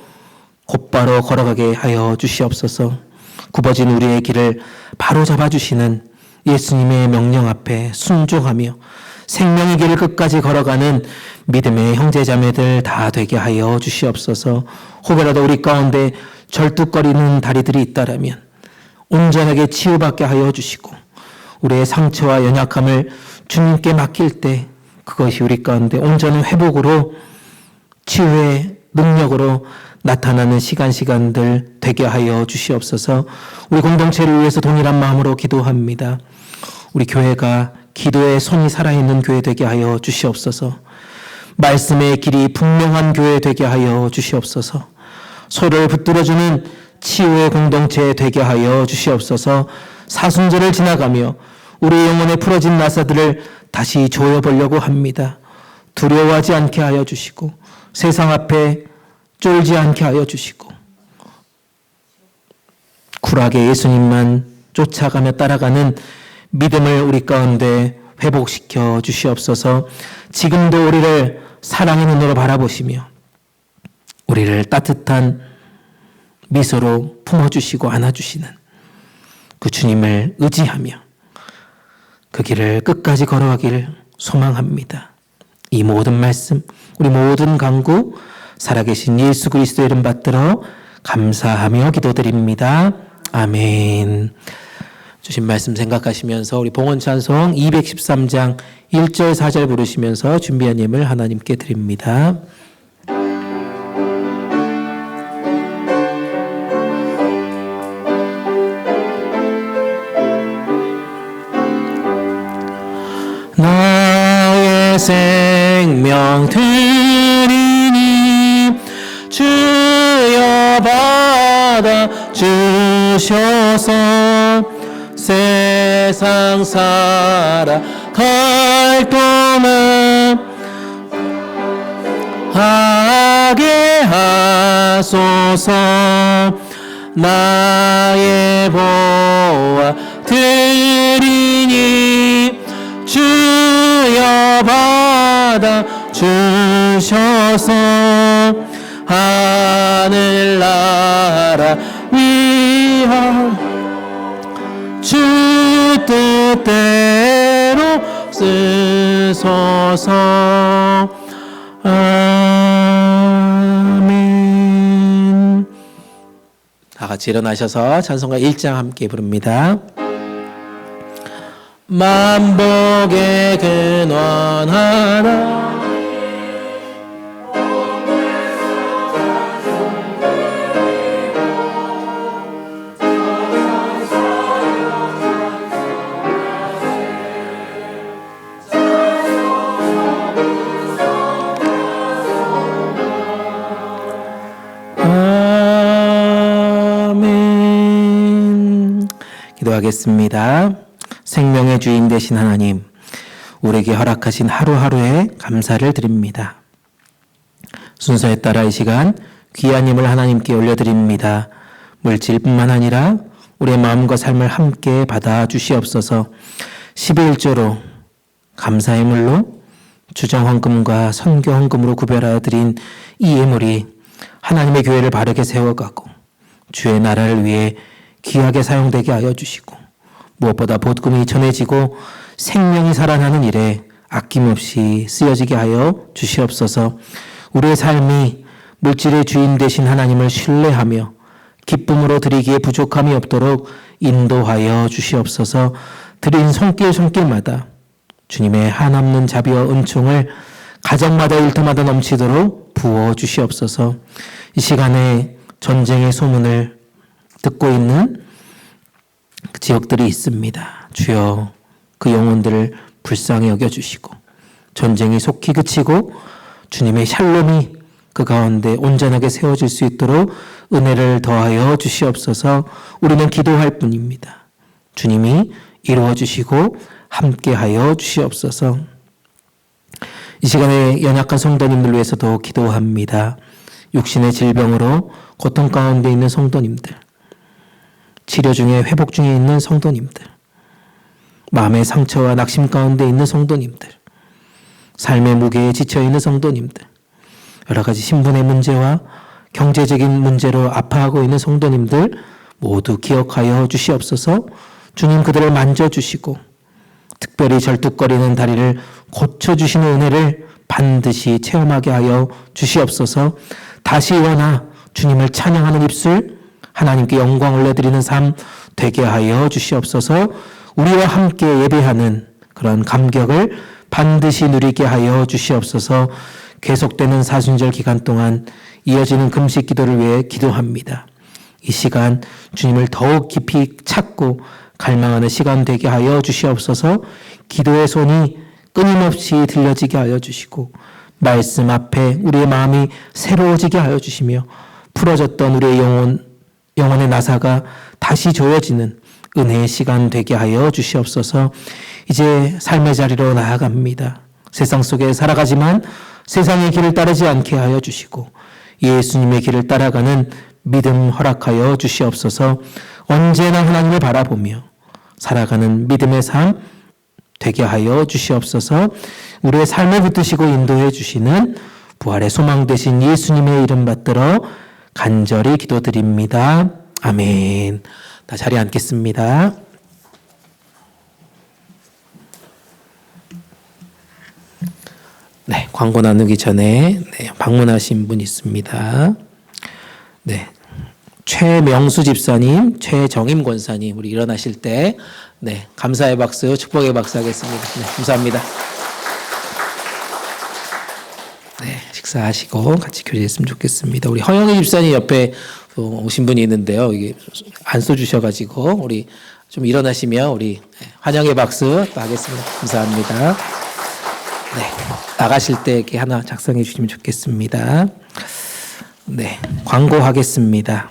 곧바로 걸어가게 하여 주시옵소서. 굽어진 우리의 길을 바로 잡아주시는 예수님의 명령 앞에 순종하며 생명의 길을 끝까지 걸어가는 믿음의 형제자매들 다 되게 하여 주시옵소서. 혹여라도 우리 가운데 절뚝거리는 다리들이 있다라면 온전하게 치유받게 하여 주시고 우리의 상처와 연약함을 주님께 맡길 때 그것이 우리 가운데 온전한 회복으로 치유의 능력으로 나타나는 시간들 되게 하여 주시옵소서. 우리 공동체를 위해서 동일한 마음으로 기도합니다. 우리 교회가 기도의 손이 살아있는 교회 되게 하여 주시옵소서. 말씀의 길이 분명한 교회 되게 하여 주시옵소서. 소를 붙들어주는 치유의 공동체 되게 하여 주시옵소서. 사순절을 지나가며 우리 영혼에 풀어진 나사들을 다시 조여보려고 합니다. 두려워하지 않게 하여 주시고 세상 앞에 쫄지 않게 하여 주시고 쿨하게 예수님만 쫓아가며 따라가는 믿음을 우리 가운데 회복시켜 주시옵소서. 지금도 우리를 사랑의 눈으로 바라보시며 우리를 따뜻한 미소로 품어주시고 안아주시는 그 주님을 의지하며 그 길을 끝까지 걸어가기를 소망합니다. 이 모든 말씀, 우리 모든 간구 살아계신 예수 그리스도의 이름 받들어 감사하며 기도드립니다. 아멘. 주신 말씀 생각하시면서 우리 봉헌 찬송 213장 1절 4절 부르시면서 준비한 예물 하나님께 드립니다. 나의 생명 드리니 주여 받아 주셔서 세상 살아갈 동안 하게 하소서. 나의 보아 드리니 주여 받아 주셔서 하늘나라 위한 주 뜻대로 쓰소서. 아멘. 다 같이 일어나셔서 찬송가 1장 함께 부릅니다. 만복의 근원 하나 아멘. 기도하겠습니다. 생명의 주인 되신 하나님, 우리에게 허락하신 하루하루에 감사를 드립니다. 순서에 따라 이 시간 귀한 힘을 하나님께 올려드립니다. 물질뿐만 아니라 우리의 마음과 삶을 함께 받아 주시옵소서. 11조로 감사의 물로 주정헌금과 선교헌금으로 구별하여 드린 이 예물이 하나님의 교회를 바르게 세워가고 주의 나라를 위해 귀하게 사용되게 하여 주시고 무엇보다 복음이 전해지고 생명이 살아나는 일에 아낌없이 쓰여지게 하여 주시옵소서. 우리의 삶이 물질의 주인 되신 하나님을 신뢰하며 기쁨으로 드리기에 부족함이 없도록 인도하여 주시옵소서. 드린 손길마다 주님의 한없는 자비와 은총을 가정마다 일터마다 넘치도록 부어 주시옵소서. 이 시간에 전쟁의 소문을 듣고 있는 그 지역들이 있습니다. 주여 그 영혼들을 불쌍히 여겨주시고 전쟁이 속히 그치고 주님의 샬롬이 그 가운데 온전하게 세워질 수 있도록 은혜를 더하여 주시옵소서. 우리는 기도할 뿐입니다. 주님이 이루어 주시고 함께하여 주시옵소서. 이 시간에 연약한 성도님들 위해서도 기도합니다. 육신의 질병으로 고통 가운데 있는 성도님들, 치료 중에 회복 중에 있는 성도님들, 마음의 상처와 낙심 가운데 있는 성도님들, 삶의 무게에 지쳐있는 성도님들, 여러 가지 신분의 문제와 경제적인 문제로 아파하고 있는 성도님들 모두 기억하여 주시옵소서. 주님 그들을 만져주시고 특별히 절뚝거리는 다리를 고쳐주시는 은혜를 반드시 체험하게 하여 주시옵소서. 다시 일어나 주님을 찬양하는 입술, 하나님께 영광을 올려드리는 삶 되게 하여 주시옵소서. 우리와 함께 예배하는 그런 감격을 반드시 누리게 하여 주시옵소서. 계속되는 사순절 기간 동안 이어지는 금식 기도를 위해 기도합니다. 이 시간 주님을 더욱 깊이 찾고 갈망하는 시간 되게 하여 주시옵소서. 기도의 손이 끊임없이 들려지게 하여 주시고 말씀 앞에 우리의 마음이 새로워지게 하여 주시며 풀어졌던 우리의 영혼의 나사가 다시 조여지는 은혜의 시간 되게 하여 주시옵소서. 이제 삶의 자리로 나아갑니다. 세상 속에 살아가지만 세상의 길을 따르지 않게 하여 주시고 예수님의 길을 따라가는 믿음 허락하여 주시옵소서. 언제나 하나님을 바라보며 살아가는 믿음의 삶 되게 하여 주시옵소서. 우리의 삶을 붙드시고 인도해 주시는 부활의 소망 되신 예수님의 이름 받들어 간절히 기도드립니다. 아멘. 다 자리에 앉겠습니다. 네, 광고 나누기 전에 방문하신 분 있습니다. 네, 최명수 집사님, 최정임 권사님, 우리 일어나실 때 감사의 박수, 축복의 박수 하겠습니다. 네, 감사합니다. 네, 식사하시고 같이 교제했으면 좋겠습니다. 우리 허영희 집사님 옆에 오신 분이 있는데요. 이게 안 써주셔가지고 우리 좀 일어나시면 우리 환영의 박수 또 하겠습니다. 감사합니다. 네, 나가실 때 이렇게 하나 작성해 주시면 좋겠습니다. 네, 광고하겠습니다.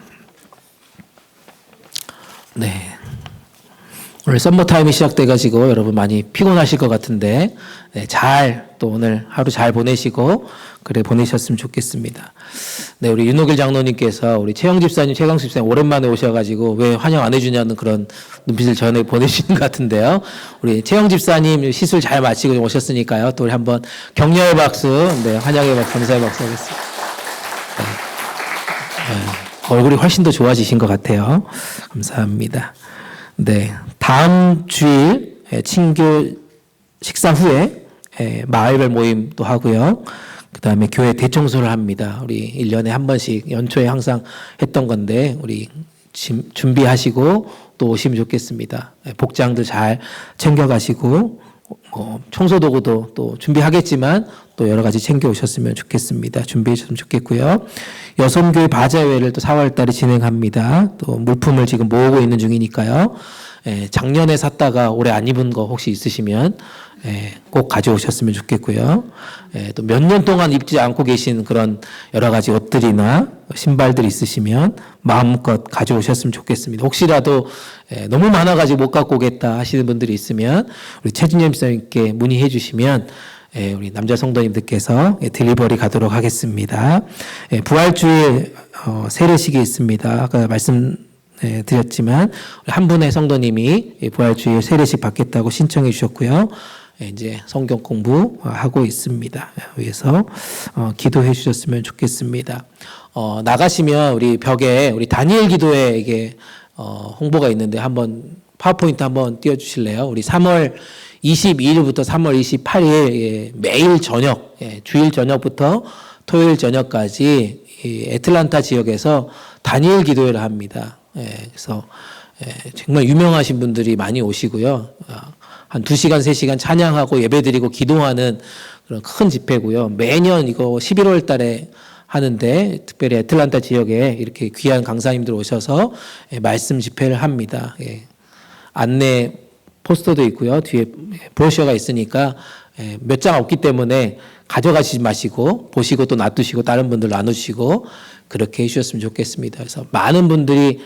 네, 오늘 썸머타임이 시작돼가지고 여러분 많이 피곤하실 것 같은데 잘 또 오늘 하루 잘 보내시고 그래 보내셨으면 좋겠습니다. 네, 우리 윤호길 장로님께서 우리 최영 집사님, 최강수 집사님 오랜만에 오셔가지고 왜 환영 안 해주냐는 그런 눈빛을 전에 보내시는 것 같은데요. 우리 최영 집사님 시술 잘 마치고 오셨으니까요. 또 우리 한번 격려의 박수, 환영의 박수, 감사의 박수 하겠습니다. 얼굴이 훨씬 더 좋아지신 것 같아요. 감사합니다. 네, 다음 주일 친교 식사 후에 마을별 모임도 하고요. 그 다음에 교회 대청소를 합니다. 우리 1년에 한 번씩 연초에 항상 했던 건데 우리 준비하시고 또 오시면 좋겠습니다. 복장도 잘 챙겨가시고 청소도구도 또 준비하겠지만 또 여러 가지 챙겨 오셨으면 좋겠습니다. 준비해 주셨으면 좋겠고요. 여성교회 바자회를 또 4월 달에 진행합니다. 또 물품을 지금 모으고 있는 중이니까요. 작년에 샀다가 올해 안 입은 거 혹시 있으시면 꼭 가져오셨으면 좋겠고요. 또 몇 년 동안 입지 않고 계신 그런 여러 가지 옷들이나 신발들이 있으시면 마음껏 가져오셨으면 좋겠습니다. 혹시라도 너무 많아가지고 못 갖고 오겠다 하시는 분들이 있으면 우리 최진영 집사님께 문의해 주시면 우리 남자 성도님들께서 딜리버리 가도록 하겠습니다. 부활주일 세례식이 있습니다. 아까 드렸지만 한 분의 성도님이 부활주일 세례식 받겠다고 신청해 주셨고요. 이제 성경 공부하고 있습니다. 위해서 기도해 주셨으면 좋겠습니다. 나가시면 우리 벽에 우리 다니엘 기도회 이게 홍보가 있는데 한번 파워포인트 한번 띄워 주실래요? 우리 3월 22일부터 3월 28일 매일 저녁, 주일 저녁부터 토요일 저녁까지 이 애틀란타 지역에서 다니엘 기도회를 합니다. 그래서 정말 유명하신 분들이 많이 오시고요. 한 2시간, 3시간 찬양하고 예배드리고 기도하는 그런 큰 집회고요. 매년 이거 11월 달에 하는데 특별히 애틀란타 지역에 이렇게 귀한 강사님들 오셔서 말씀 집회를 합니다. 안내 포스터도 있고요. 뒤에 브로셔가 있으니까 몇 장 없기 때문에 가져가시지 마시고 보시고 또 놔두시고 다른 분들 나누시고 그렇게 해주셨으면 좋겠습니다. 그래서 많은 분들이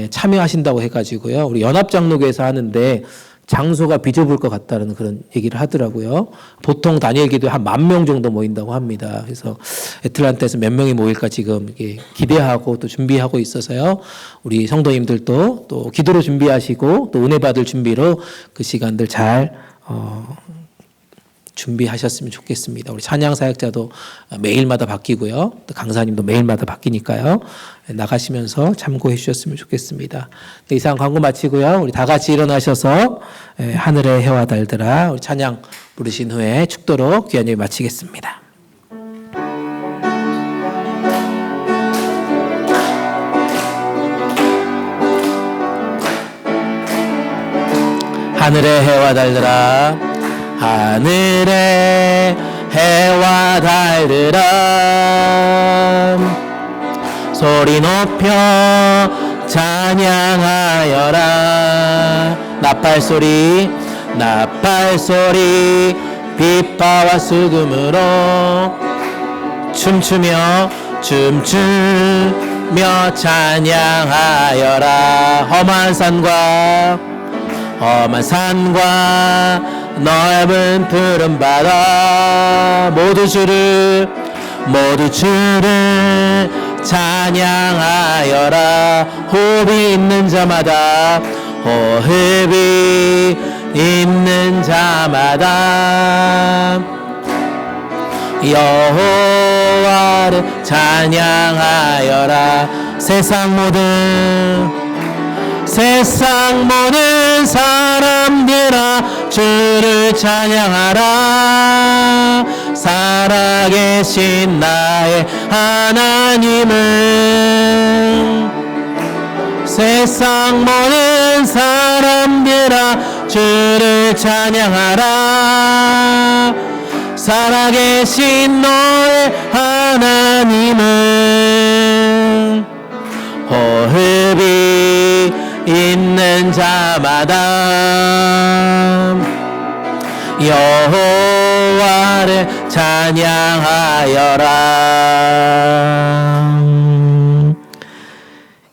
참여하신다고 해가지고요. 우리 연합장로교에서 하는데 장소가 비좁을 것 같다는 그런 얘기를 하더라고요. 보통 단일 기도에 한 10,000명 정도 모인다고 합니다. 그래서 애틀란타에서 몇 명이 모일까 지금 기대하고 또 준비하고 있어서요. 우리 성도님들도 또 기도로 준비하시고 또 은혜 받을 준비로 그 시간들 잘 준비하셨으면 좋겠습니다. 우리 찬양 사역자도 매일마다 바뀌고요. 또 강사님도 매일마다 바뀌니까요. 나가시면서 참고해 주셨으면 좋겠습니다. 네, 이상 광고 마치고요. 우리 다 같이 일어나셔서 하늘의 해와 달들아 우리 찬양 부르신 후에 축도로 귀한 예배 마치겠습니다. 하늘의 해와 달들아 하늘의 해와 달들아 소리 높여 찬양하여라 나팔소리 빛바와 수금으로 춤추며 찬양하여라 험한 산과 넓은 푸른 바다 모두 주를 찬양하여라 호흡이 있는 자마다 여호와를 찬양하여라 세상 모든 사람들아 주를 찬양하라 살아계신 나의 하나님을 세상 모든 사람들아 주를 찬양하라 살아계신 너의 하나님을 호흡이 있는 자마다 여호와를 찬양하여라.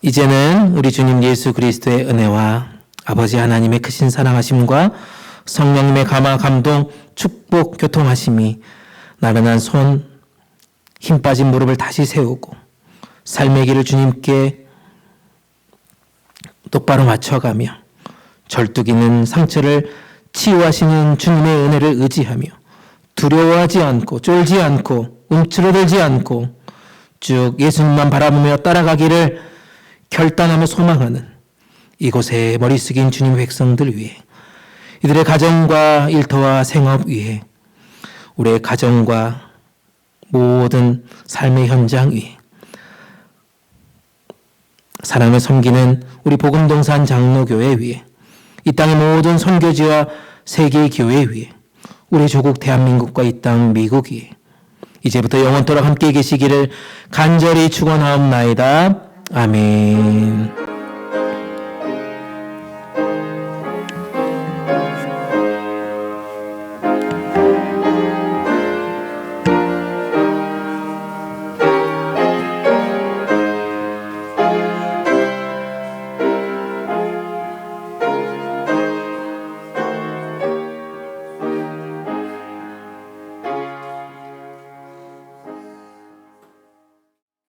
이제는 우리 주님 예수 그리스도의 은혜와 아버지 하나님의 크신 사랑하심과 성령님의 감화 감동 축복 교통하심이 나른한 손 힘 빠진 무릎을 다시 세우고 삶의 길을 주님께 똑바로 맞춰가며 절뚝이는 상처를 치유하시는 주님의 은혜를 의지하며 두려워하지 않고 쫄지 않고 움츠러들지 않고 쭉 예수님만 바라보며 따라가기를 결단하며 소망하는 이곳에 머리 숙인 주님의 백성들 위해 이들의 가정과 일터와 생업 위해 우리의 가정과 모든 삶의 현장 위에 사랑을 섬기는 우리 복음동산 장로교회 위에 이 땅의 모든 선교지와 세계의 교회 위에 우리 조국 대한민국과 이 땅 미국 위에 이제부터 영원토록 함께 계시기를 간절히 축원하옵나이다. 아멘.